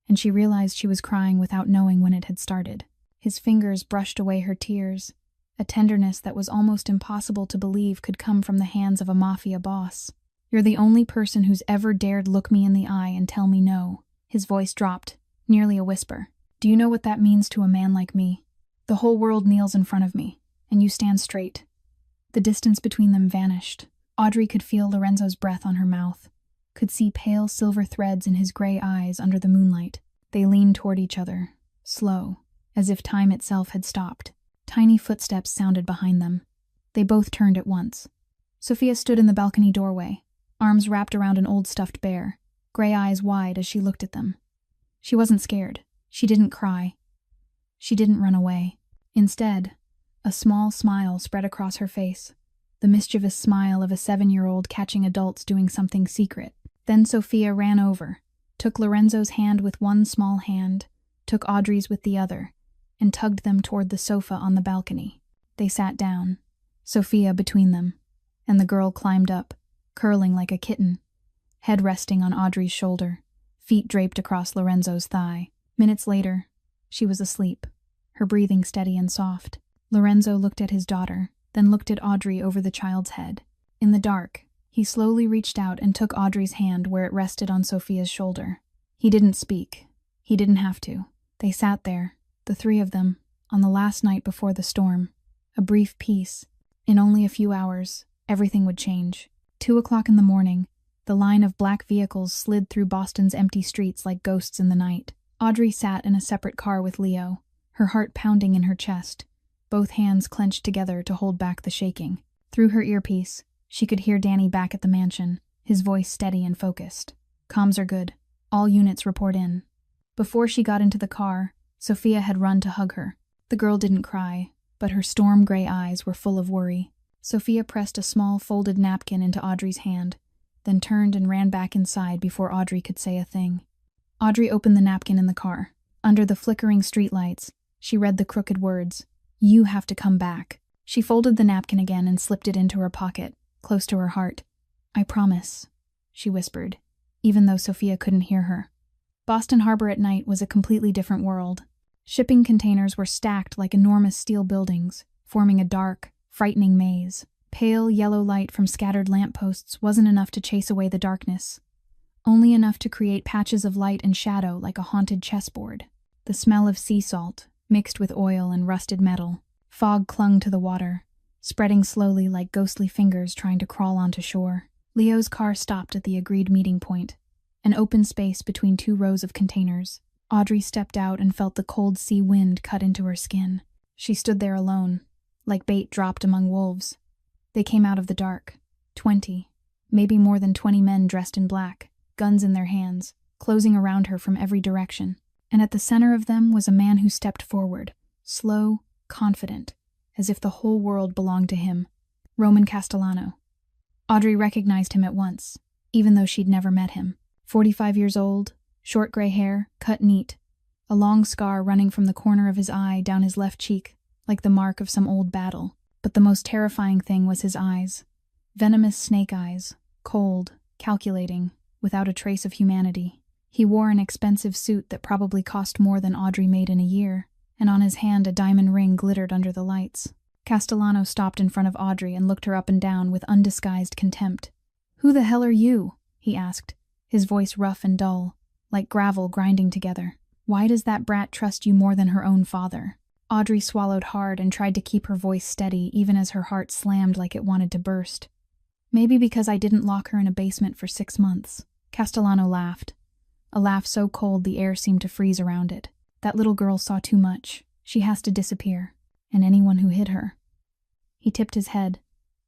and she realized she was crying without knowing when it had started. His fingers brushed away her tears, a tenderness that was almost impossible to believe could come from the hands of a Mafia boss. "You're the only person who's ever dared look me in the eye and tell me no." His voice dropped, nearly a whisper. "Do you know what that means to a man like me? The whole world kneels in front of me, and you stand straight." The distance between them vanished. Audrey could feel Lorenzo's breath on her mouth, could see pale silver threads in his gray eyes under the moonlight. They leaned toward each other, slow, as if time itself had stopped. Tiny footsteps sounded behind them. They both turned at once. Sophia stood in the balcony doorway, arms wrapped around an old stuffed bear, gray eyes wide as she looked at them. She wasn't scared. She didn't cry. She didn't run away. Instead, a small smile spread across her face, the mischievous smile of a 7-year-old catching adults doing something secret. Then Sophia ran over, took Lorenzo's hand with one small hand, took Audrey's with the other, and tugged them toward the sofa on the balcony. They sat down, Sophia between them, and the girl climbed up, curling like a kitten, head resting on Audrey's shoulder, feet draped across Lorenzo's thigh. Minutes later, she was asleep, her breathing steady and soft. Lorenzo looked at his daughter, then looked at Audrey over the child's head. In the dark, he slowly reached out and took Audrey's hand where it rested on Sophia's shoulder. He didn't speak. He didn't have to. They sat there, the three of them, on the last night before the storm. A brief peace. In only a few hours, everything would change. 2 o'clock in the morning, the line of black vehicles slid through Boston's empty streets like ghosts in the night. Audrey sat in a separate car with Leo, her heart pounding in her chest, both hands clenched together to hold back the shaking. Through her earpiece, she could hear Danny back at the mansion, his voice steady and focused. "Comms are good. All units report in." Before she got into the car, Sophia had run to hug her. The girl didn't cry, but her storm-gray eyes were full of worry. Sophia pressed a small folded napkin into Audrey's hand, then turned and ran back inside before Audrey could say a thing. Audrey opened the napkin in the car. Under the flickering streetlights, she read the crooked words, "You have to come back." She folded the napkin again and slipped it into her pocket, close to her heart. "I promise," she whispered, even though Sophia couldn't hear her. Boston Harbor at night was a completely different world. Shipping containers were stacked like enormous steel buildings, forming a dark, frightening maze. Pale yellow light from scattered lampposts wasn't enough to chase away the darkness, only enough to create patches of light and shadow like a haunted chessboard. The smell of sea salt, mixed with oil and rusted metal. Fog clung to the water, spreading slowly like ghostly fingers trying to crawl onto shore. Leo's car stopped at the agreed meeting point, an open space between 2 rows of containers. Audrey stepped out and felt the cold sea wind cut into her skin. She stood there alone, like bait dropped among wolves. They came out of the dark. 20, maybe more than 20 men dressed in black, guns in their hands, closing around her from every direction. And at the center of them was a man who stepped forward, slow, confident, as if the whole world belonged to him. Roman Castellano. Audrey recognized him at once, even though she'd never met him. 45 years old, short gray hair, cut neat, a long scar running from the corner of his eye down his left cheek, like the mark of some old battle. But the most terrifying thing was his eyes. Venomous snake eyes, cold, calculating, without a trace of humanity. He wore an expensive suit that probably cost more than Audrey made in a year, and on his hand a diamond ring glittered under the lights. Castellano stopped in front of Audrey and looked her up and down with undisguised contempt. "Who the hell are you?" he asked, his voice rough and dull, like gravel grinding together. "Why does that brat trust you more than her own father?" Audrey swallowed hard and tried to keep her voice steady even as her heart slammed like it wanted to burst. "Maybe because I didn't lock her in a basement for 6 months." Castellano laughed. A laugh so cold the air seemed to freeze around it. "That little girl saw too much. She has to disappear. And anyone who hid her." He tipped his head,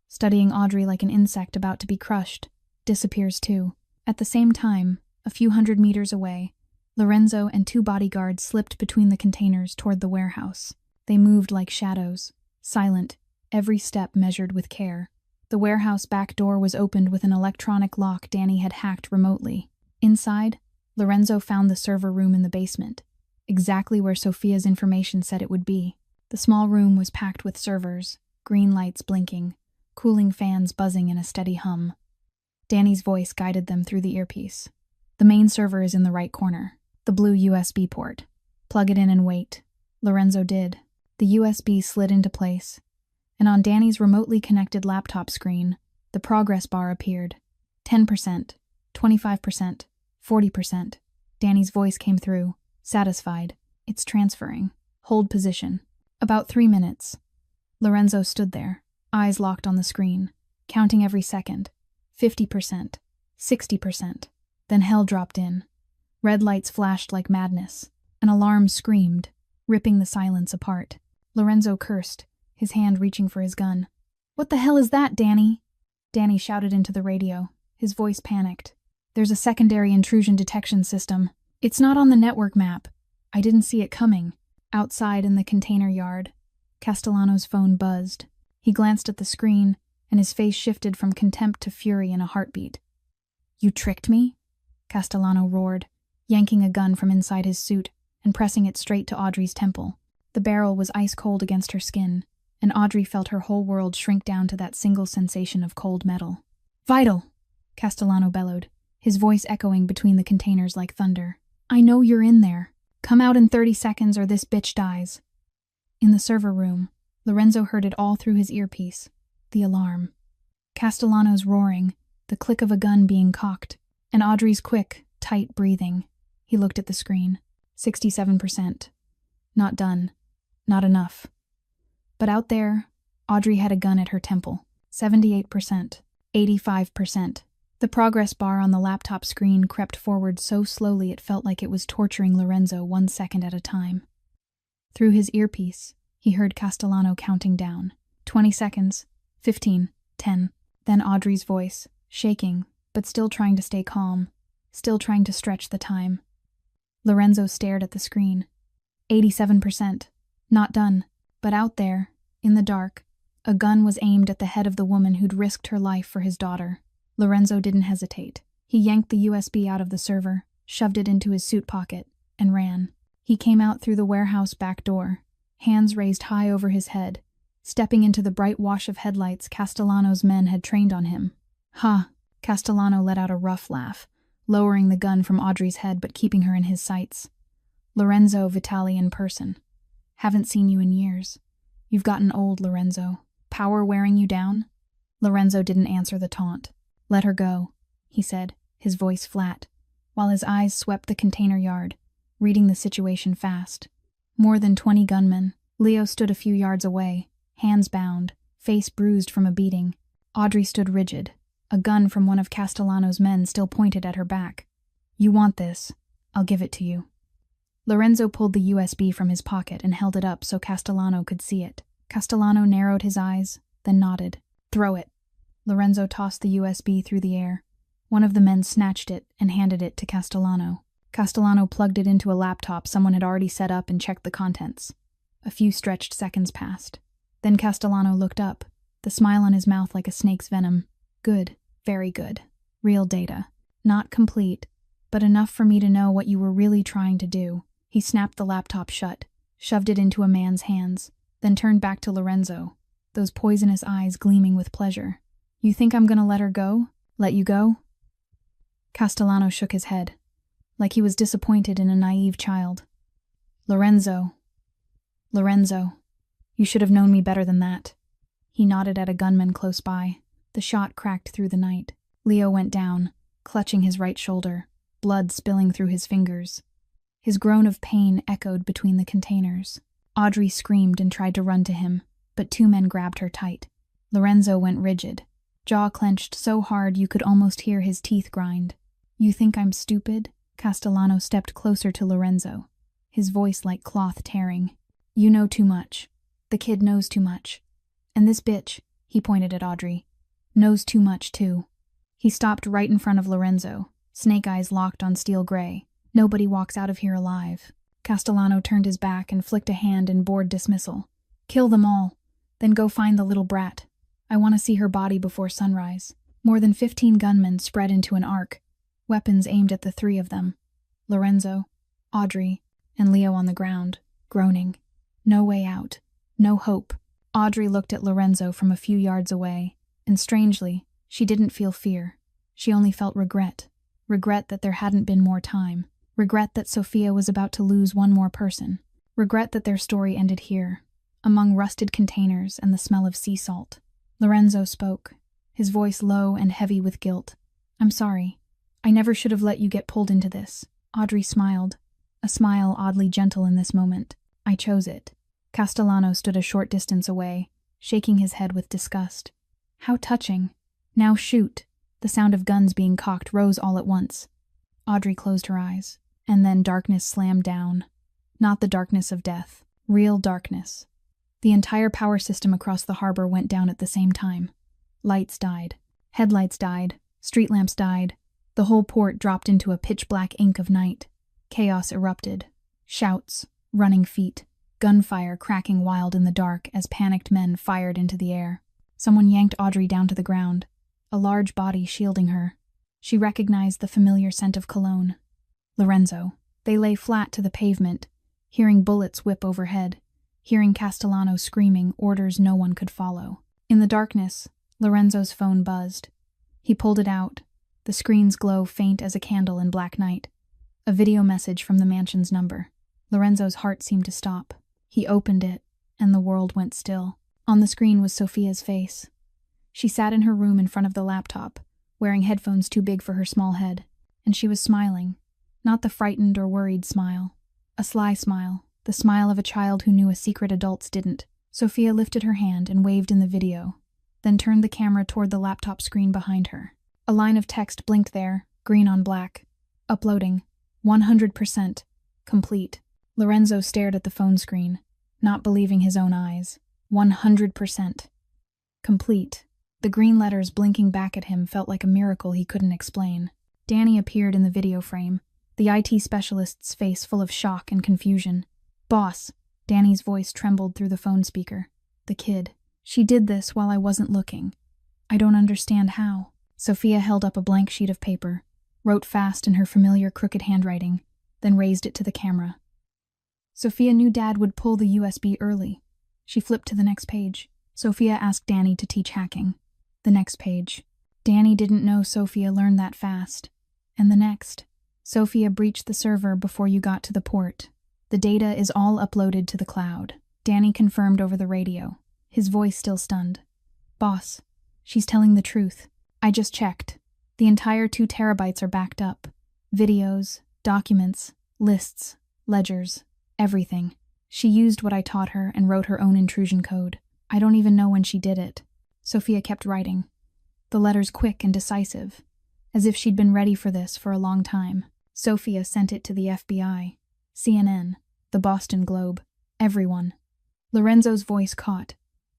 studying Audrey like an insect about to be crushed. "Disappears too." At the same time, a few 100 meters away, Lorenzo and 2 bodyguards slipped between the containers toward the warehouse. They moved like shadows, silent, every step measured with care. The warehouse back door was opened with an electronic lock Danny had hacked remotely. Inside, Lorenzo found the server room in the basement, exactly where Sophia's information said it would be. The small room was packed with servers, green lights blinking, cooling fans buzzing in a steady hum. Danny's voice guided them through the earpiece. "The main server is in the right corner. The blue USB port. Plug it in and wait." Lorenzo did. The USB slid into place, and on Danny's remotely connected laptop screen, the progress bar appeared. 10%, 25%, 40%. Danny's voice came through, satisfied. "It's transferring. Hold position." About 3 minutes. Lorenzo stood there, eyes locked on the screen, counting every second. 50%, 60%. Then hell dropped in. Red lights flashed like madness. An alarm screamed, ripping the silence apart. Lorenzo cursed, his hand reaching for his gun. "What the hell is that, Danny?" Danny shouted into the radio, his voice panicked. "There's a secondary intrusion detection system. It's not on the network map. I didn't see it coming." Outside in the container yard, Castellano's phone buzzed. He glanced at the screen, and his face shifted from contempt to fury in a heartbeat. "You tricked me?" Castellano roared, yanking a gun from inside his suit and pressing it straight to Audrey's temple. The barrel was ice cold against her skin, and Audrey felt her whole world shrink down to that single sensation of cold metal. "Vital!" Castellano bellowed, his voice echoing between the containers like thunder. "I know you're in there. Come out in 30 seconds or this bitch dies." In the server room, Lorenzo heard it all through his earpiece. The alarm. Castellano's roaring, the click of a gun being cocked, and Audrey's quick, tight breathing. He looked at the screen. 67%. Not done. Not enough. But out there, Audrey had a gun at her temple. 78%. 85%. The progress bar on the laptop screen crept forward so slowly it felt like it was torturing Lorenzo 1 second at a time. Through his earpiece, he heard Castellano counting down. 20 seconds. 15. 10. Then Audrey's voice, shaking, but still trying to stay calm, still trying to stretch the time. Lorenzo stared at the screen. 87%. Not done. But out there, in the dark, a gun was aimed at the head of the woman who'd risked her life for his daughter. Lorenzo didn't hesitate. He yanked the USB out of the server, shoved it into his suit pocket, and ran. He came out through the warehouse back door, hands raised high over his head, stepping into the bright wash of headlights Castellano's men had trained on him. "Ha!" Castellano let out a rough laugh, lowering the gun from Audrey's head but keeping her in his sights. "Lorenzo Vitali in person. Haven't seen you in years. You've gotten old, Lorenzo. Power wearing you down?" Lorenzo didn't answer the taunt. "Let her go," he said, his voice flat, while his eyes swept the container yard, reading the situation fast. More than 20 gunmen. Leo stood a few yards away, hands bound, face bruised from a beating. Audrey stood rigid, a gun from one of Castellano's men still pointed at her back. "You want this? I'll give it to you." Lorenzo pulled the USB from his pocket and held it up so Castellano could see it. Castellano narrowed his eyes, then nodded. Throw it. Lorenzo tossed the USB through the air. One of the men snatched it and handed it to Castellano. Castellano plugged it into a laptop someone had already set up and checked the contents. A few stretched seconds passed. Then Castellano looked up, the smile on his mouth like a snake's venom. Good, very good. Real data. Not complete, but enough for me to know what you were really trying to do. He snapped the laptop shut, shoved it into a man's hands, then turned back to Lorenzo, those poisonous eyes gleaming with pleasure. You think I'm gonna let her go? Let you go? Castellano shook his head, like he was disappointed in a naive child. Lorenzo, you should have known me better than that. He nodded at a gunman close by. The shot cracked through the night. Leo went down, clutching his right shoulder, blood spilling through his fingers. His groan of pain echoed between the containers. Audrey screamed and tried to run to him, but two men grabbed her tight. Lorenzo went rigid, jaw clenched so hard you could almost hear his teeth grind. You think I'm stupid? Castellano stepped closer to Lorenzo, his voice like cloth tearing. You know too much. The kid knows too much. And this bitch, he pointed at Audrey, knows too much too. He stopped right in front of Lorenzo, snake eyes locked on steel gray. Nobody walks out of here alive. Castellano turned his back and flicked a hand in bored dismissal. Kill them all, then go find the little brat. I want to see her body before sunrise. More than 15 gunmen spread into an arc, weapons aimed at the three of them. Lorenzo, Audrey, and Leo on the ground, groaning. No way out. No hope. Audrey looked at Lorenzo from a few yards away, and strangely, she didn't feel fear. She only felt regret. Regret that there hadn't been more time. Regret that Sophia was about to lose one more person. Regret that their story ended here, among rusted containers and the smell of sea salt. Lorenzo spoke, his voice low and heavy with guilt. I'm sorry. I never should have let you get pulled into this. Audrey smiled, a smile oddly gentle in this moment. I chose it. Castellano stood a short distance away, shaking his head with disgust. How touching. Now shoot. The sound of guns being cocked rose all at once. Audrey closed her eyes, and then darkness slammed down. Not the darkness of death. Real darkness. The entire power system across the harbor went down at the same time. Lights died. Headlights died. Street lamps died. The whole port dropped into a pitch-black ink of night. Chaos erupted. Shouts, running feet, gunfire cracking wild in the dark as panicked men fired into the air. Someone yanked Audrey down to the ground, a large body shielding her. She recognized the familiar scent of cologne. Lorenzo. They lay flat to the pavement, hearing bullets whip overhead, hearing Castellano screaming orders no one could follow. In the darkness, Lorenzo's phone buzzed. He pulled it out, the screen's glow faint as a candle in black night. A video message from the mansion's number. Lorenzo's heart seemed to stop. He opened it, and the world went still. On the screen was Sophia's face. She sat in her room in front of the laptop, wearing headphones too big for her small head, and she was smiling. Not the frightened or worried smile. A sly smile, the smile of a child who knew a secret adults didn't. Sophia lifted her hand and waved in the video, then turned the camera toward the laptop screen behind her. A line of text blinked there, green on black. Uploading. 100%. Complete. Lorenzo stared at the phone screen, not believing his own eyes. 100%. Complete. The green letters blinking back at him felt like a miracle he couldn't explain. Danny appeared in the video frame, the IT specialist's face full of shock and confusion. Boss. Danny's voice trembled through the phone speaker. The kid. She did this while I wasn't looking. I don't understand how. Sophia held up a blank sheet of paper, wrote fast in her familiar crooked handwriting, then raised it to the camera. Sophia knew Dad would pull the USB early. She flipped to the next page. Sophia asked Danny to teach hacking. The next page. Danny didn't know Sophia learned that fast. And the next. Sophia breached the server before you got to the port. The data is all uploaded to the cloud. Danny confirmed over the radio, his voice still stunned. Boss, she's telling the truth. I just checked. The entire 2 terabytes are backed up. Videos, documents, lists, ledgers, everything. She used what I taught her and wrote her own intrusion code. I don't even know when she did it. Sophia kept writing, the letters quick and decisive, as if she'd been ready for this for a long time. Sophia sent it to the FBI, CNN, the Boston Globe, everyone. Lorenzo's voice caught.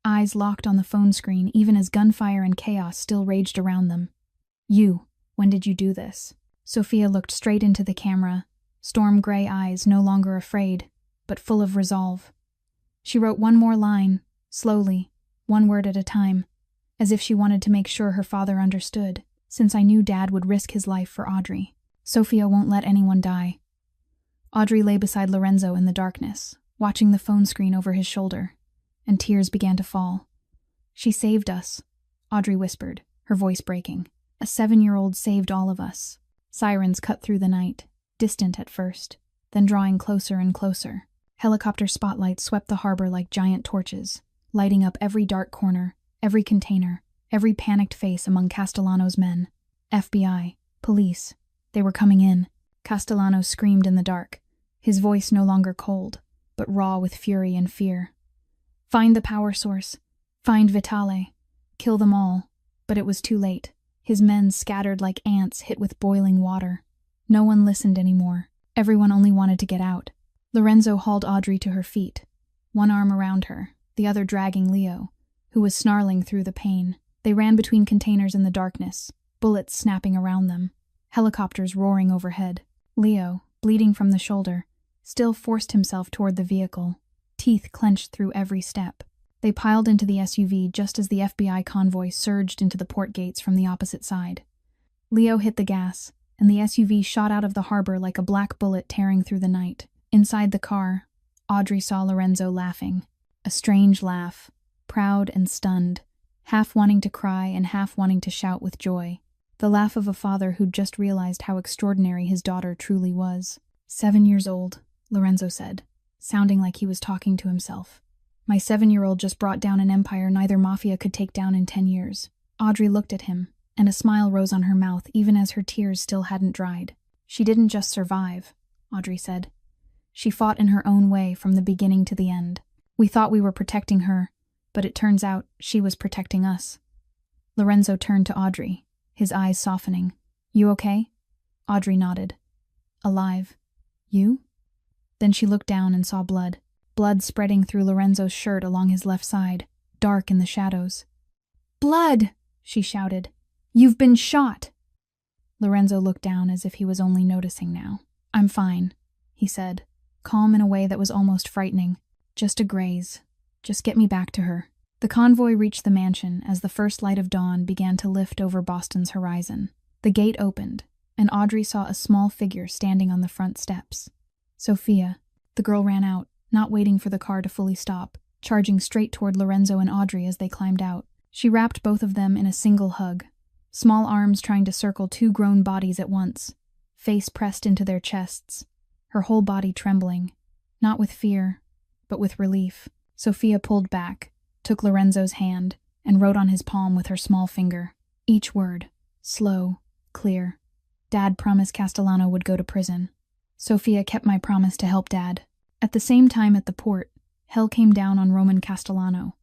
eyes locked on the phone screen even as gunfire and chaos still raged around them. When did you do this? Sophia looked straight into the camera, storm-gray eyes no longer afraid, but full of resolve. She wrote one more line, slowly, one word at a time, as if she wanted to make sure her father understood, since I knew Dad would risk his life for Audrey. Sophia won't let anyone die. Audrey lay beside Lorenzo in the darkness, watching the phone screen over his shoulder, and tears began to fall. She saved us, Audrey whispered, her voice breaking. A 7-year-old saved all of us. Sirens cut through the night, distant at first, then drawing closer and closer. Helicopter spotlights swept the harbor like giant torches, lighting up every dark corner, every container, every panicked face among Castellano's men. FBI, police, they were coming in. Castellano screamed in the dark, his voice no longer cold, but raw with fury and fear. Find the power source. Find Vitale. Kill them all. But it was too late. His men scattered like ants hit with boiling water. No one listened anymore. Everyone only wanted to get out. Lorenzo hauled Audrey to her feet, one arm around her, the other dragging Leo, who was snarling through the pain. They ran between containers in the darkness, bullets snapping around them, helicopters roaring overhead. Leo, bleeding from the shoulder, still forced himself toward the vehicle, teeth clenched through every step. They piled into the SUV just as the FBI convoy surged into the port gates from the opposite side. Leo hit the gas, and the SUV shot out of the harbor like a black bullet tearing through the night. Inside the car, Audrey saw Lorenzo laughing. A strange laugh, proud and stunned, half wanting to cry and half wanting to shout with joy. The laugh of a father who'd just realized how extraordinary his daughter truly was. 7 years old, Lorenzo said, sounding like he was talking to himself. My 7-year-old just brought down an empire neither Mafia could take down in 10 years. Audrey looked at him, and a smile rose on her mouth even as her tears still hadn't dried. She didn't just survive, Audrey said. She fought in her own way from the beginning to the end. We thought we were protecting her, but it turns out she was protecting us. Lorenzo turned to Audrey, his eyes softening. You okay? Audrey nodded. Alive. You? Then she looked down and saw blood. Blood spreading through Lorenzo's shirt along his left side, dark in the shadows. Blood! She shouted. You've been shot! Lorenzo looked down as if he was only noticing now. I'm fine, he said, calm in a way that was almost frightening. Just a graze. Just get me back to her. The convoy reached the mansion as the first light of dawn began to lift over Boston's horizon. The gate opened, and Audrey saw a small figure standing on the front steps. Sophia. The girl ran out, not waiting for the car to fully stop, charging straight toward Lorenzo and Audrey as they climbed out. She wrapped both of them in a single hug, small arms trying to circle two grown bodies at once, face pressed into their chests, her whole body trembling, not with fear, but with relief. Sophia pulled back, took Lorenzo's hand, and wrote on his palm with her small finger. Each word, slow, clear. Dad promised Castellano would go to prison. Sophia kept my promise to help Dad. At the same time at the port, hell came down on Roman Castellano.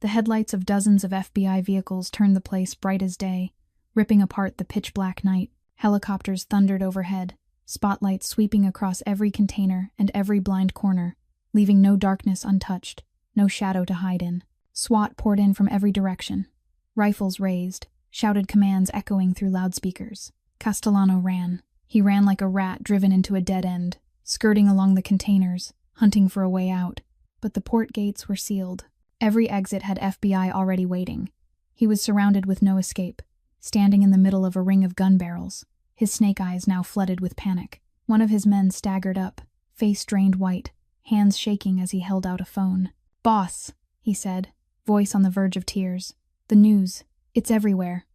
The headlights of dozens of FBI vehicles turned the place bright as day, ripping apart the pitch-black night. Helicopters thundered overhead, spotlights sweeping across every container and every blind corner, leaving no darkness untouched, no shadow to hide in. SWAT poured in from every direction. Rifles raised, shouted commands echoing through loudspeakers. Castellano ran. He ran like a rat driven into a dead end, skirting along the containers, hunting for a way out. But the port gates were sealed. Every exit had FBI already waiting. He was surrounded with no escape, standing in the middle of a ring of gun barrels, his snake eyes now flooded with panic. One of his men staggered up, face drained white, hands shaking as he held out a phone. Boss, he said, voice on the verge of tears. The news. It's everywhere.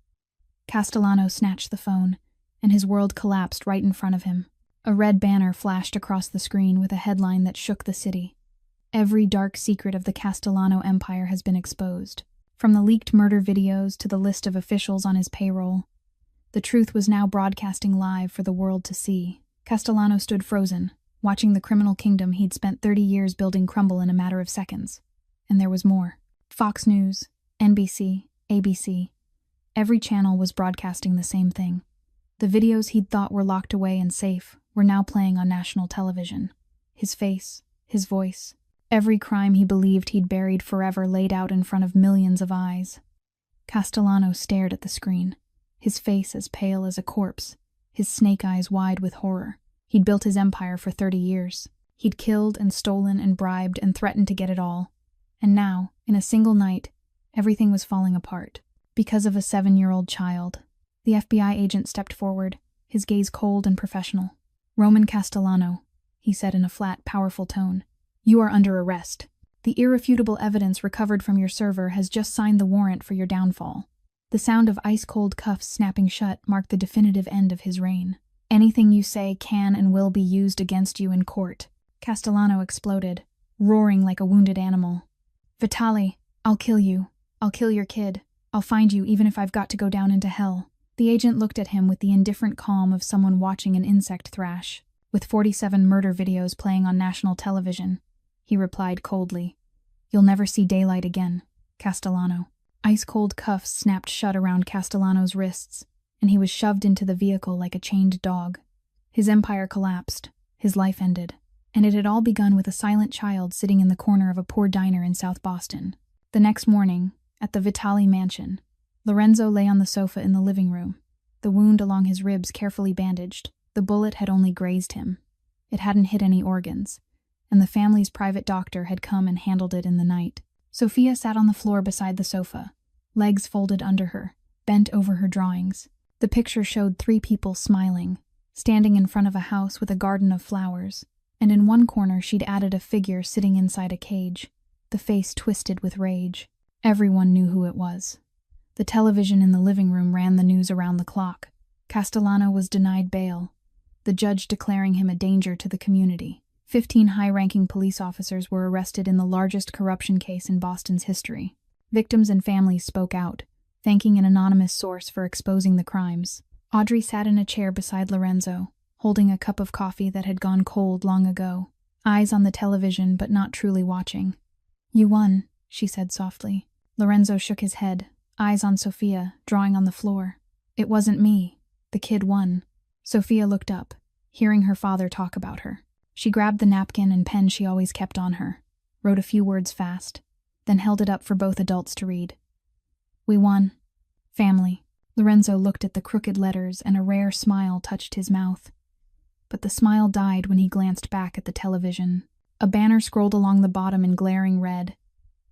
Castellano snatched the phone, and his world collapsed right in front of him. A red banner flashed across the screen with a headline that shook the city. Every dark secret of the Castellano empire has been exposed. From the leaked murder videos to the list of officials on his payroll, the truth was now broadcasting live for the world to see. Castellano stood frozen, watching the criminal kingdom he'd spent 30 years building crumble in a matter of seconds. And there was more. Fox News, NBC, ABC. Every channel was broadcasting the same thing. The videos he'd thought were locked away and safe were now playing on national television. His face, his voice, Every crime he believed he'd buried forever laid out in front of millions of eyes. Castellano stared at the screen, his face as pale as a corpse, his snake eyes wide with horror. He'd built his empire for 30 years. He'd killed and stolen and bribed and threatened to get it all. And now, in a single night, everything was falling apart. Because of a 7-year-old child. The FBI agent stepped forward, his gaze cold and professional. "Roman Castellano," he said in a flat, powerful tone, "you are under arrest. The irrefutable evidence recovered from your server has just signed the warrant for your downfall." The sound of ice-cold cuffs snapping shut marked the definitive end of his reign. "Anything you say can and will be used against you in court." Castellano exploded, roaring like a wounded animal. "Vitali, I'll kill you. I'll kill your kid. I'll find you even if I've got to go down into hell." The agent looked at him with the indifferent calm of someone watching an insect thrash. "With 47 murder videos playing on national television," he replied coldly. "You'll never see daylight again, Castellano." Ice-cold cuffs snapped shut around Castellano's wrists, and he was shoved into the vehicle like a chained dog. His empire collapsed, his life ended, and it had all begun with a silent child sitting in the corner of a poor diner in South Boston. The next morning, at the Vitali mansion, Lorenzo lay on the sofa in the living room, the wound along his ribs carefully bandaged. The bullet had only grazed him. It hadn't hit any organs, and the family's private doctor had come and handled it in the night. Sophia sat on the floor beside the sofa, legs folded under her, bent over her drawings. The picture showed 3 people smiling, standing in front of a house with a garden of flowers, and in one corner she'd added a figure sitting inside a cage, the face twisted with rage. Everyone knew who it was. The television in the living room ran the news around the clock. Castellano was denied bail, the judge declaring him a danger to the community. 15 high-ranking police officers were arrested in the largest corruption case in Boston's history. Victims and families spoke out, thanking an anonymous source for exposing the crimes. Audrey sat in a chair beside Lorenzo, holding a cup of coffee that had gone cold long ago, eyes on the television but not truly watching. "You won," she said softly. Lorenzo shook his head, eyes on Sophia, drawing on the floor. "It wasn't me. The kid won." Sophia looked up, hearing her father talk about her. She grabbed the napkin and pen she always kept on her, wrote a few words fast, then held it up for both adults to read. "We won. Family." Lorenzo looked at the crooked letters and a rare smile touched his mouth. But the smile died when he glanced back at the television. A banner scrolled along the bottom in glaring red.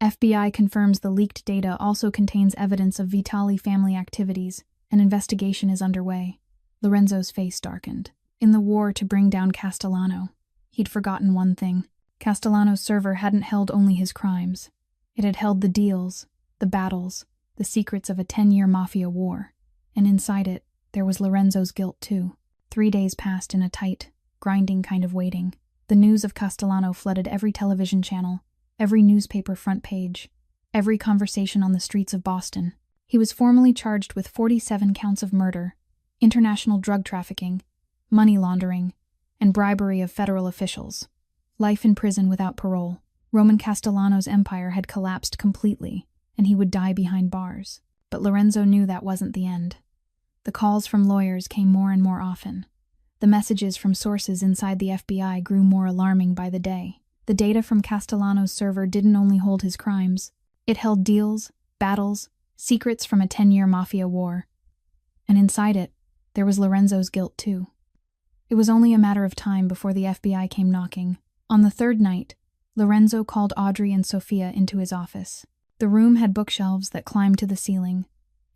"FBI confirms the leaked data also contains evidence of Vitali family activities. An investigation is underway." Lorenzo's face darkened. In the war to bring down Castellano, he'd forgotten one thing. Castellano's server hadn't held only his crimes. It had held the deals, the battles, the secrets of a 10-year Mafia war. And inside it, there was Lorenzo's guilt too. 3 days passed in a tight, grinding kind of waiting. The news of Castellano flooded every television channel, every newspaper front page, every conversation on the streets of Boston. He was formally charged with 47 counts of murder, international drug trafficking, money laundering, and bribery of federal officials. Life in prison without parole. Roman Castellano's empire had collapsed completely, and he would die behind bars. But Lorenzo knew that wasn't the end. The calls from lawyers came more and more often. The messages from sources inside the FBI grew more alarming by the day. The data from Castellano's server didn't only hold his crimes. It held deals, battles, secrets from a 10-year Mafia war. And inside it, there was Lorenzo's guilt too. It was only a matter of time before the FBI came knocking. On the 3rd night, Lorenzo called Audrey and Sophia into his office. The room had bookshelves that climbed to the ceiling,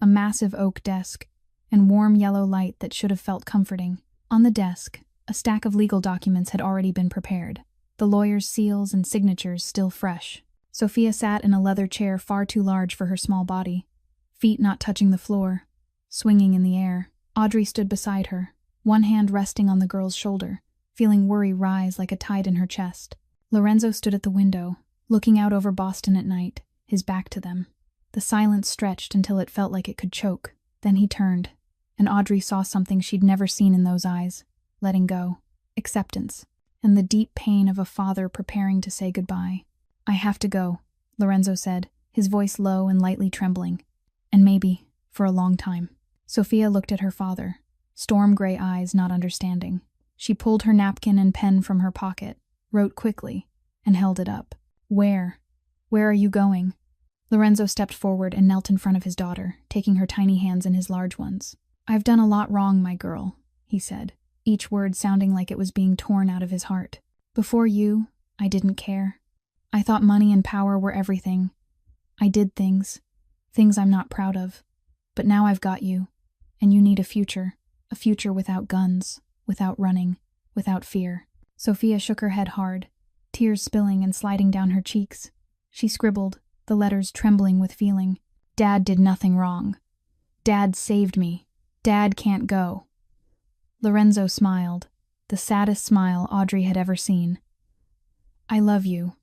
a massive oak desk, and warm yellow light that should have felt comforting. On the desk, a stack of legal documents had already been prepared, the lawyers' seals and signatures still fresh. Sophia sat in a leather chair far too large for her small body, feet not touching the floor, swinging in the air. Audrey stood beside her, one hand resting on the girl's shoulder, feeling worry rise like a tide in her chest. Lorenzo stood at the window, looking out over Boston at night, his back to them. The silence stretched until it felt like it could choke. Then he turned, and Audrey saw something she'd never seen in those eyes: letting go, acceptance, and the deep pain of a father preparing to say goodbye. "I have to go," Lorenzo said, his voice low and lightly trembling. "And maybe, for a long time." Sophia looked at her father, storm-gray eyes not understanding. She pulled her napkin and pen from her pocket, wrote quickly, and held it up. Where? Where are you going? Lorenzo stepped forward and knelt in front of his daughter, taking her tiny hands in his large ones. I've done a lot wrong, my girl, he said, each word sounding like it was being torn out of his heart. Before you, I didn't care. I thought money and power were everything. I did things I'm not proud of. But now I've got you, and you need a future without guns, without running, without fear. Sophia shook her head hard, tears spilling and sliding down her cheeks. She scribbled, the letters trembling with feeling. Dad did nothing wrong. Dad saved me. Dad can't go. Lorenzo smiled, the saddest smile Audrey had ever seen. I love you,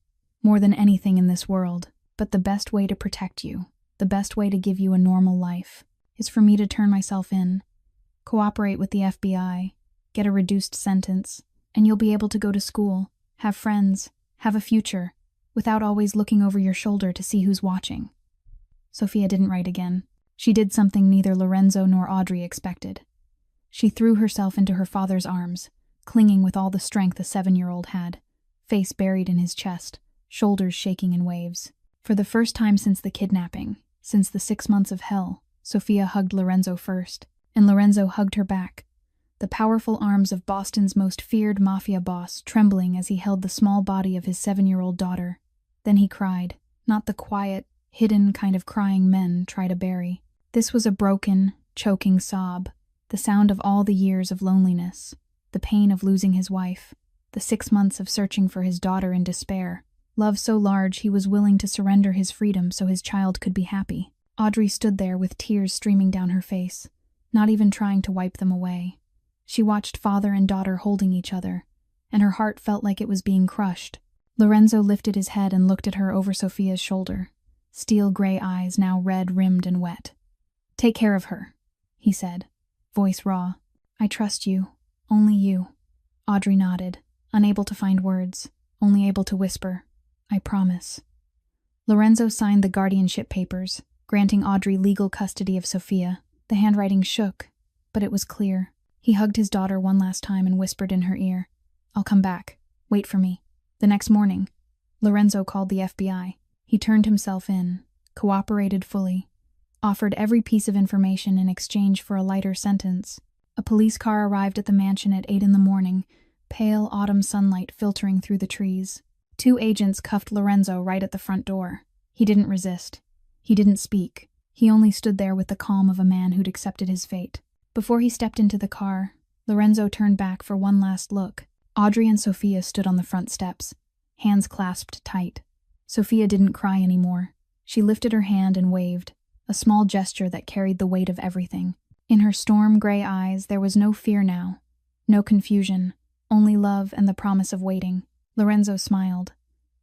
more than anything in this world, but the best way to protect you, the best way to give you a normal life, is for me to turn myself in, cooperate with the FBI, get a reduced sentence, and you'll be able to go to school, have friends, have a future, without always looking over your shoulder to see who's watching. Sophia didn't write again. She did something neither Lorenzo nor Audrey expected. She threw herself into her father's arms, clinging with all the strength a 7-year-old had, face buried in his chest, shoulders shaking in waves. For the first time since the kidnapping, since the 6 months of hell, Sophia hugged Lorenzo first, and Lorenzo hugged her back, the powerful arms of Boston's most feared Mafia boss trembling as he held the small body of his 7-year-old daughter. Then he cried, not the quiet, hidden kind of crying men try to bury. This was a broken, choking sob, the sound of all the years of loneliness, the pain of losing his wife, the 6 months of searching for his daughter in despair. Love so large he was willing to surrender his freedom so his child could be happy. Audrey stood there with tears streaming down her face, not even trying to wipe them away. She watched father and daughter holding each other, and her heart felt like it was being crushed. Lorenzo lifted his head and looked at her over Sophia's shoulder, steel gray eyes now red-rimmed and wet. Take care of her, he said, voice raw. I trust you, only you. Audrey nodded, unable to find words, only able to whisper, I promise. Lorenzo signed the guardianship papers, granting Audrey legal custody of Sophia. The handwriting shook, but it was clear. He hugged his daughter one last time and whispered in her ear, I'll come back. Wait for me. The next morning, Lorenzo called the FBI. He turned himself in, cooperated fully, offered every piece of information in exchange for a lighter sentence. A police car arrived at the mansion at 8 a.m, pale autumn sunlight filtering through the trees. 2 agents cuffed Lorenzo right at the front door. He didn't resist. He didn't speak. He only stood there with the calm of a man who'd accepted his fate. Before he stepped into the car, Lorenzo turned back for one last look. Audrey and Sophia stood on the front steps, hands clasped tight. Sophia didn't cry anymore. She lifted her hand and waved, a small gesture that carried the weight of everything. In her storm-gray eyes there was no fear now, no confusion, only love and the promise of waiting. Lorenzo smiled,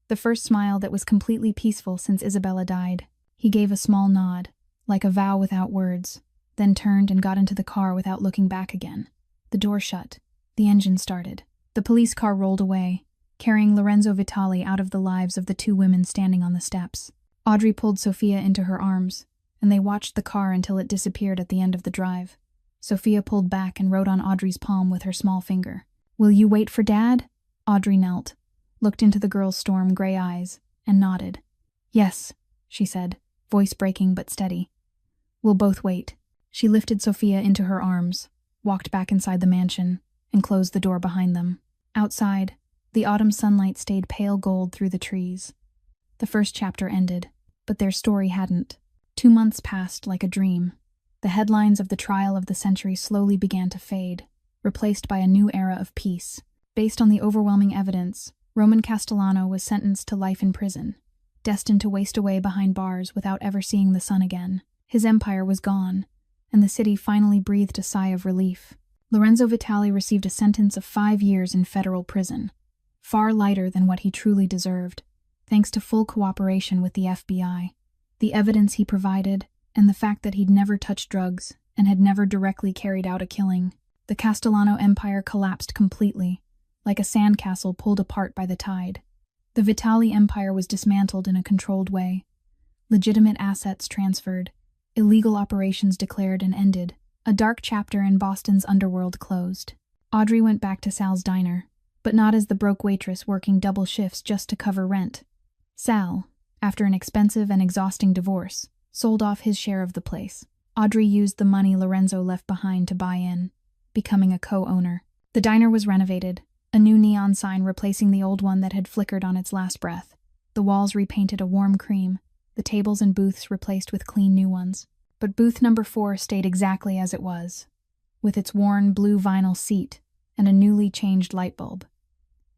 the first smile that was completely peaceful since Isabella died. He gave a small nod, like a vow without words, then turned and got into the car without looking back again. The door shut. The engine started. The police car rolled away, carrying Lorenzo Vitali out of the lives of the 2 women standing on the steps. Audrey pulled Sophia into her arms, and they watched the car until it disappeared at the end of the drive. Sophia pulled back and wrote on Audrey's palm with her small finger. Will you wait for Dad? Audrey knelt, looked into the girl's storm-gray eyes, and nodded. Yes, she said, voice breaking but steady. We'll both wait. She lifted Sophia into her arms, walked back inside the mansion, and closed the door behind them. Outside, the autumn sunlight stayed pale gold through the trees. The first chapter ended, but their story hadn't. 2 months passed like a dream. The headlines of the trial of the century slowly began to fade, replaced by a new era of peace. Based on the overwhelming evidence, Roman Castellano was sentenced to life in prison, destined to waste away behind bars without ever seeing the sun again. His empire was gone, and the city finally breathed a sigh of relief. Lorenzo Vitali received a sentence of 5 years in federal prison, far lighter than what he truly deserved, thanks to full cooperation with the FBI. The evidence he provided, and the fact that he'd never touched drugs and had never directly carried out a killing. The Castellano empire collapsed completely, like a sandcastle pulled apart by the tide. The Vitali empire was dismantled in a controlled way. Legitimate assets transferred, illegal operations declared and ended. A dark chapter in Boston's underworld closed. Audrey went back to Sal's diner, but not as the broke waitress working double shifts just to cover rent. Sal, after an expensive and exhausting divorce, sold off his share of the place. Audrey used the money Lorenzo left behind to buy in, becoming a co-owner. The diner was renovated, a new neon sign replacing the old one that had flickered on its last breath. The walls repainted a warm cream, the tables and booths replaced with clean new ones. But booth number 4 stayed exactly as it was, with its worn blue vinyl seat and a newly changed light bulb.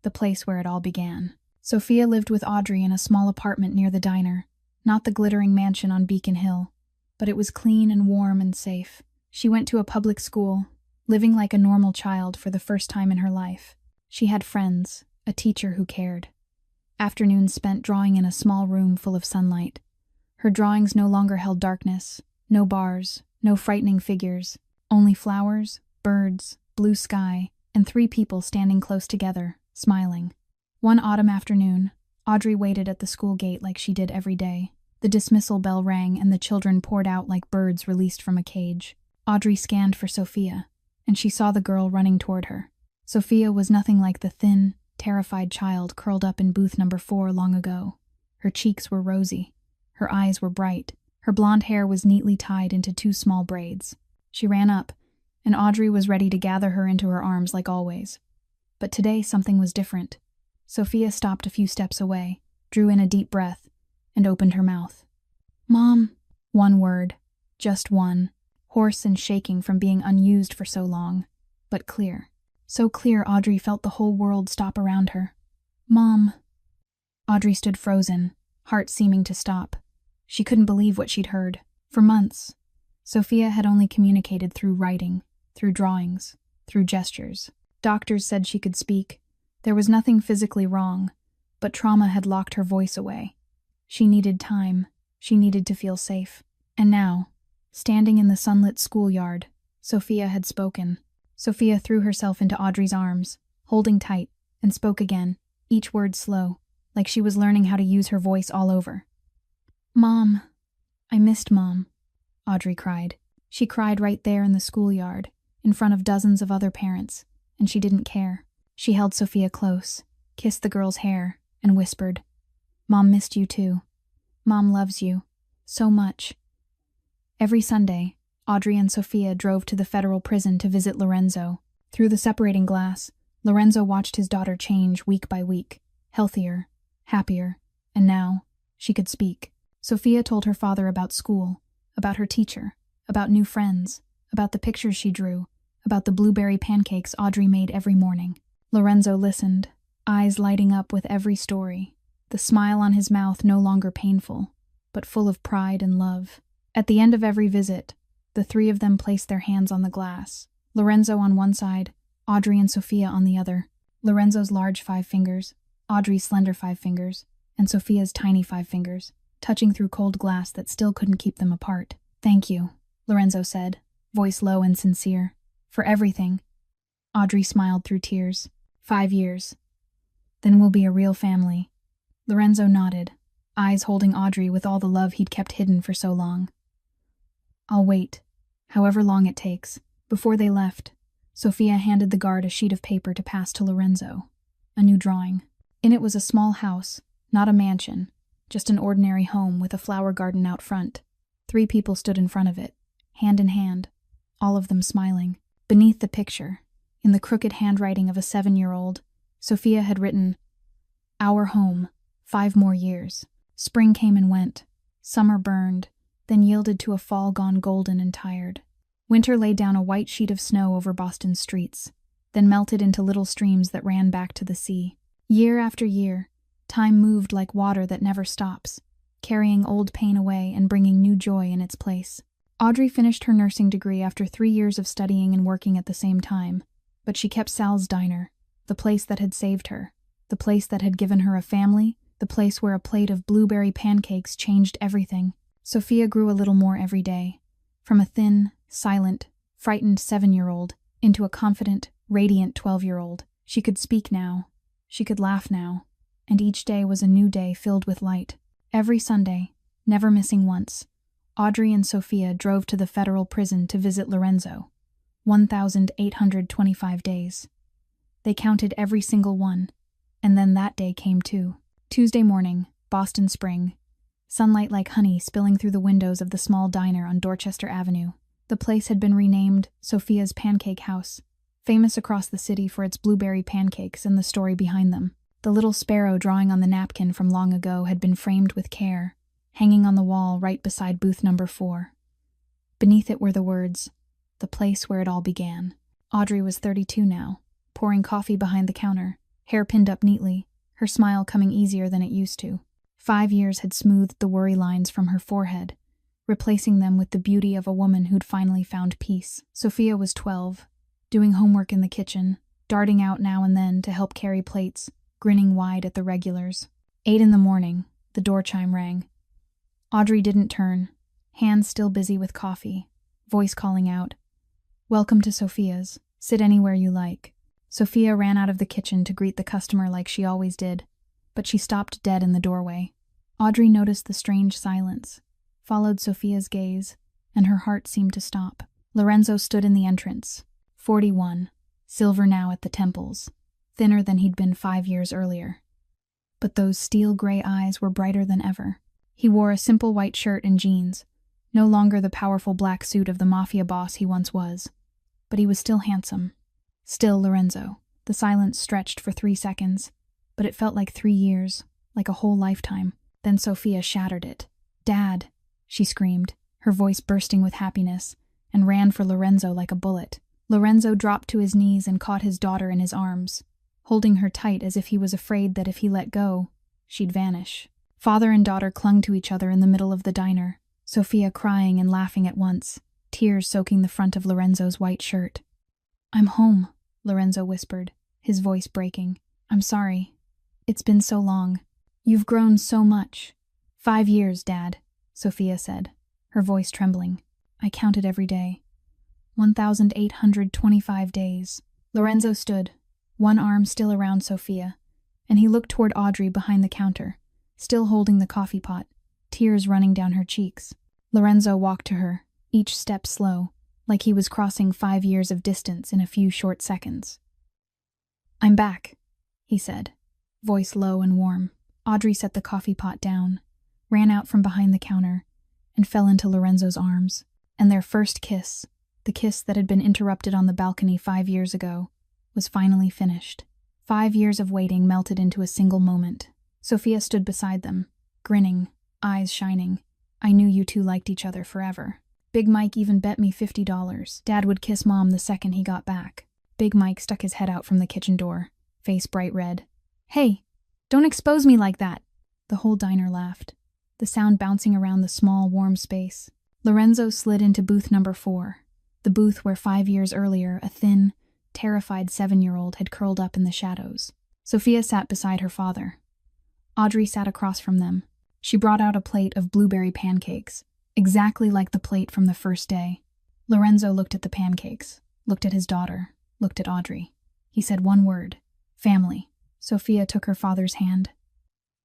The place where it all began. Sophia lived with Audrey in a small apartment near the diner, not the glittering mansion on Beacon Hill, but it was clean and warm and safe. She went to a public school, living like a normal child for the first time in her life. She had friends, a teacher who cared. Afternoons spent drawing in a small room full of sunlight. Her drawings no longer held darkness, no bars, no frightening figures, only flowers, birds, blue sky, and 3 people standing close together, smiling. One autumn afternoon, Audrey waited at the school gate like she did every day. The dismissal bell rang and the children poured out like birds released from a cage. Audrey scanned for Sophia, and she saw the girl running toward her. Sophia was nothing like the thin, terrified child curled up in booth number 4 long ago. Her cheeks were rosy. Her eyes were bright. Her blonde hair was neatly tied into 2 small braids. She ran up, and Audrey was ready to gather her into her arms like always. But today something was different. Sophia stopped a few steps away, drew in a deep breath, and opened her mouth. "Mom." One word, just one, hoarse and shaking from being unused for so long, but clear. So clear Audrey felt the whole world stop around her. "Mom." Audrey stood frozen, heart seeming to stop. She couldn't believe what she'd heard. For months, Sophia had only communicated through writing, through drawings, through gestures. Doctors said she could speak. There was nothing physically wrong, but trauma had locked her voice away. She needed time. She needed to feel safe. And now, standing in the sunlit schoolyard, Sophia had spoken. Sophia threw herself into Audrey's arms, holding tight, and spoke again, each word slow, like she was learning how to use her voice all over. "Mom. I missed Mom," Audrey cried. She cried right there in the schoolyard, in front of dozens of other parents, and she didn't care. She held Sophia close, kissed the girl's hair, and whispered, "Mom missed you too. Mom loves you. So much." Every Sunday, Audrey and Sophia drove to the federal prison to visit Lorenzo. Through the separating glass, Lorenzo watched his daughter change week by week, healthier, happier, and now she could speak. Sophia told her father about school, about her teacher, about new friends, about the pictures she drew, about the blueberry pancakes Audrey made every morning. Lorenzo listened, eyes lighting up with every story, the smile on his mouth no longer painful, but full of pride and love. At the end of every visit, the 3 of them placed their hands on the glass, Lorenzo on one side, Audrey and Sophia on the other. Lorenzo's large 5 fingers, Audrey's slender 5 fingers, and Sophia's tiny 5 fingers, touching through cold glass that still couldn't keep them apart. "Thank you," Lorenzo said, voice low and sincere, "for everything." Audrey smiled through tears. 5 years. Then we'll be a real family. Lorenzo nodded, eyes holding Audrey with all the love he'd kept hidden for so long. "I'll wait, however long it takes." Before they left, Sophia handed the guard a sheet of paper to pass to Lorenzo. A new drawing. In it was a small house, not a mansion, just an ordinary home with a flower garden out front. 3 people stood in front of it, hand in hand, all of them smiling. Beneath the picture, in the crooked handwriting of a 7-year-old, Sophia had written, "Our home, 5 more years." Spring came and went. Summer burned, then yielded to a fall gone golden and tired. Winter laid down a white sheet of snow over Boston's streets, then melted into little streams that ran back to the sea. Year after year, time moved like water that never stops, carrying old pain away and bringing new joy in its place. Audrey finished her nursing degree after 3 years of studying and working at the same time, but she kept Sal's diner, the place that had saved her, the place that had given her a family, the place where a plate of blueberry pancakes changed everything. Sophia grew a little more every day, from a thin, silent, frightened 7-year-old into a confident, radiant 12-year-old. She could speak now. She could laugh now. And each day was a new day filled with light. Every Sunday, never missing once, Audrey and Sophia drove to the federal prison to visit Lorenzo. 1,825 days. They counted every single one. And then that day came too. Tuesday morning, Boston Spring. Sunlight like honey spilling through the windows of the small diner on Dorchester Avenue. The place had been renamed Sophia's Pancake House, famous across the city for its blueberry pancakes and the story behind them. The little sparrow drawing on the napkin from long ago had been framed with care, hanging on the wall right beside booth number 4. Beneath it were the words, "The place where it all began." Audrey was 32 now, pouring coffee behind the counter, hair pinned up neatly, her smile coming easier than it used to. 5 years had smoothed the worry lines from her forehead, replacing them with the beauty of a woman who'd finally found peace. Sophia was 12, doing homework in the kitchen, darting out now and then to help carry plates, grinning wide at the regulars. 8 in the morning, the door chime rang. Audrey didn't turn, hands still busy with coffee, voice calling out, "Welcome to Sophia's. Sit anywhere you like." Sophia ran out of the kitchen to greet the customer like she always did, but she stopped dead in the doorway. Audrey noticed the strange silence, followed Sophia's gaze, and her heart seemed to stop. Lorenzo stood in the entrance, 41, silver now at the temples, thinner than he'd been 5 years earlier. But those steel-gray eyes were brighter than ever. He wore a simple white shirt and jeans, no longer the powerful black suit of the Mafia boss he once was. But he was still handsome. Still Lorenzo. The silence stretched for 3 seconds, but it felt like 3 years, like a whole lifetime. Then Sophia shattered it. "Dad," she screamed, her voice bursting with happiness, and ran for Lorenzo like a bullet. Lorenzo dropped to his knees and caught his daughter in his arms, holding her tight as if he was afraid that if he let go, she'd vanish. Father and daughter clung to each other in the middle of the diner, Sophia crying and laughing at once, tears soaking the front of Lorenzo's white shirt. "I'm home," Lorenzo whispered, his voice breaking. "I'm sorry. It's been so long. You've grown so much." 5 years, Dad," Sophia said, her voice trembling. "I counted every day. 1,825 days. Lorenzo stood, one arm still around Sophia, and he looked toward Audrey behind the counter, still holding the coffee pot, tears running down her cheeks. Lorenzo walked to her, each step slow, like he was crossing 5 years of distance in a few short seconds. "I'm back," he said, voice low and warm. Audrey set the coffee pot down, ran out from behind the counter, and fell into Lorenzo's arms. And their first kiss, the kiss that had been interrupted on the balcony 5 years ago, was finally finished. 5 years of waiting melted into a single moment. Sophia stood beside them, grinning, eyes shining. "I knew you two liked each other forever. Big Mike even bet me $50. Dad would kiss Mom the second he got back." Big Mike stuck his head out from the kitchen door, face bright red. "Hey, don't expose me like that!" The whole diner laughed, the sound bouncing around the small, warm space. Lorenzo slid into booth number 4, the booth where 5 years earlier a thin, terrified 7-year-old had curled up in the shadows. Sophia sat beside her father. Audrey sat across from them. She brought out a plate of blueberry pancakes, exactly like the plate from the first day. Lorenzo looked at the pancakes, looked at his daughter, looked at Audrey. He said one word, "Family." Sophia took her father's hand.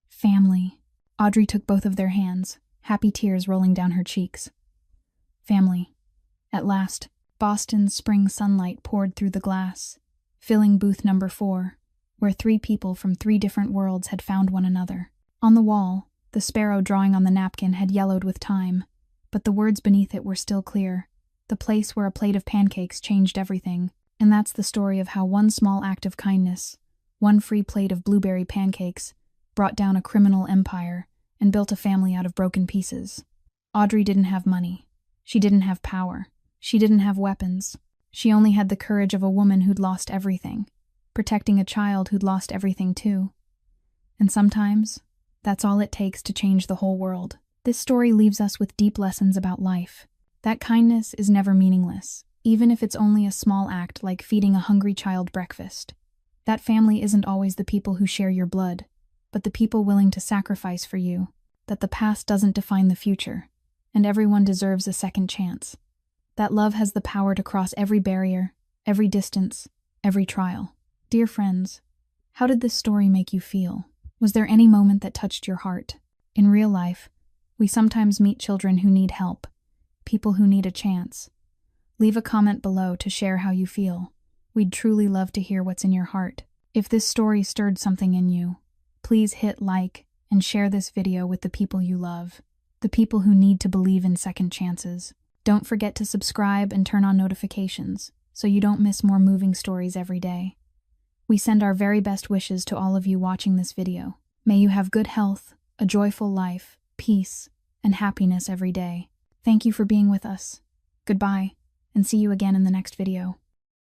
"Family." Audrey took both of their hands, happy tears rolling down her cheeks. "Family." At last, Boston's spring sunlight poured through the glass, filling booth number 4, where 3 people from 3 different worlds had found one another. On the wall, the sparrow drawing on the napkin had yellowed with time, but the words beneath it were still clear. The place where a plate of pancakes changed everything, and that's the story of how one small act of kindness, one free plate of blueberry pancakes, brought down a criminal empire and built a family out of broken pieces. Audrey didn't have money. She didn't have power. She didn't have weapons. She only had the courage of a woman who'd lost everything, protecting a child who'd lost everything too. And sometimes, that's all it takes to change the whole world. This story leaves us with deep lessons about life. That kindness is never meaningless, even if it's only a small act like feeding a hungry child breakfast. That family isn't always the people who share your blood, but the people willing to sacrifice for you. That the past doesn't define the future, and everyone deserves a second chance. That love has the power to cross every barrier, every distance, every trial. Dear friends, how did this story make you feel? Was there any moment that touched your heart? In real life, we sometimes meet children who need help, people who need a chance. Leave a comment below to share how you feel. We'd truly love to hear what's in your heart. If this story stirred something in you, please hit like, and share this video with the people you love, the people who need to believe in second chances. Don't forget to subscribe and turn on notifications so you don't miss more moving stories every day. We send our very best wishes to all of you watching this video. May you have good health, a joyful life, peace, and happiness every day. Thank you for being with us. Goodbye, and see you again in the next video.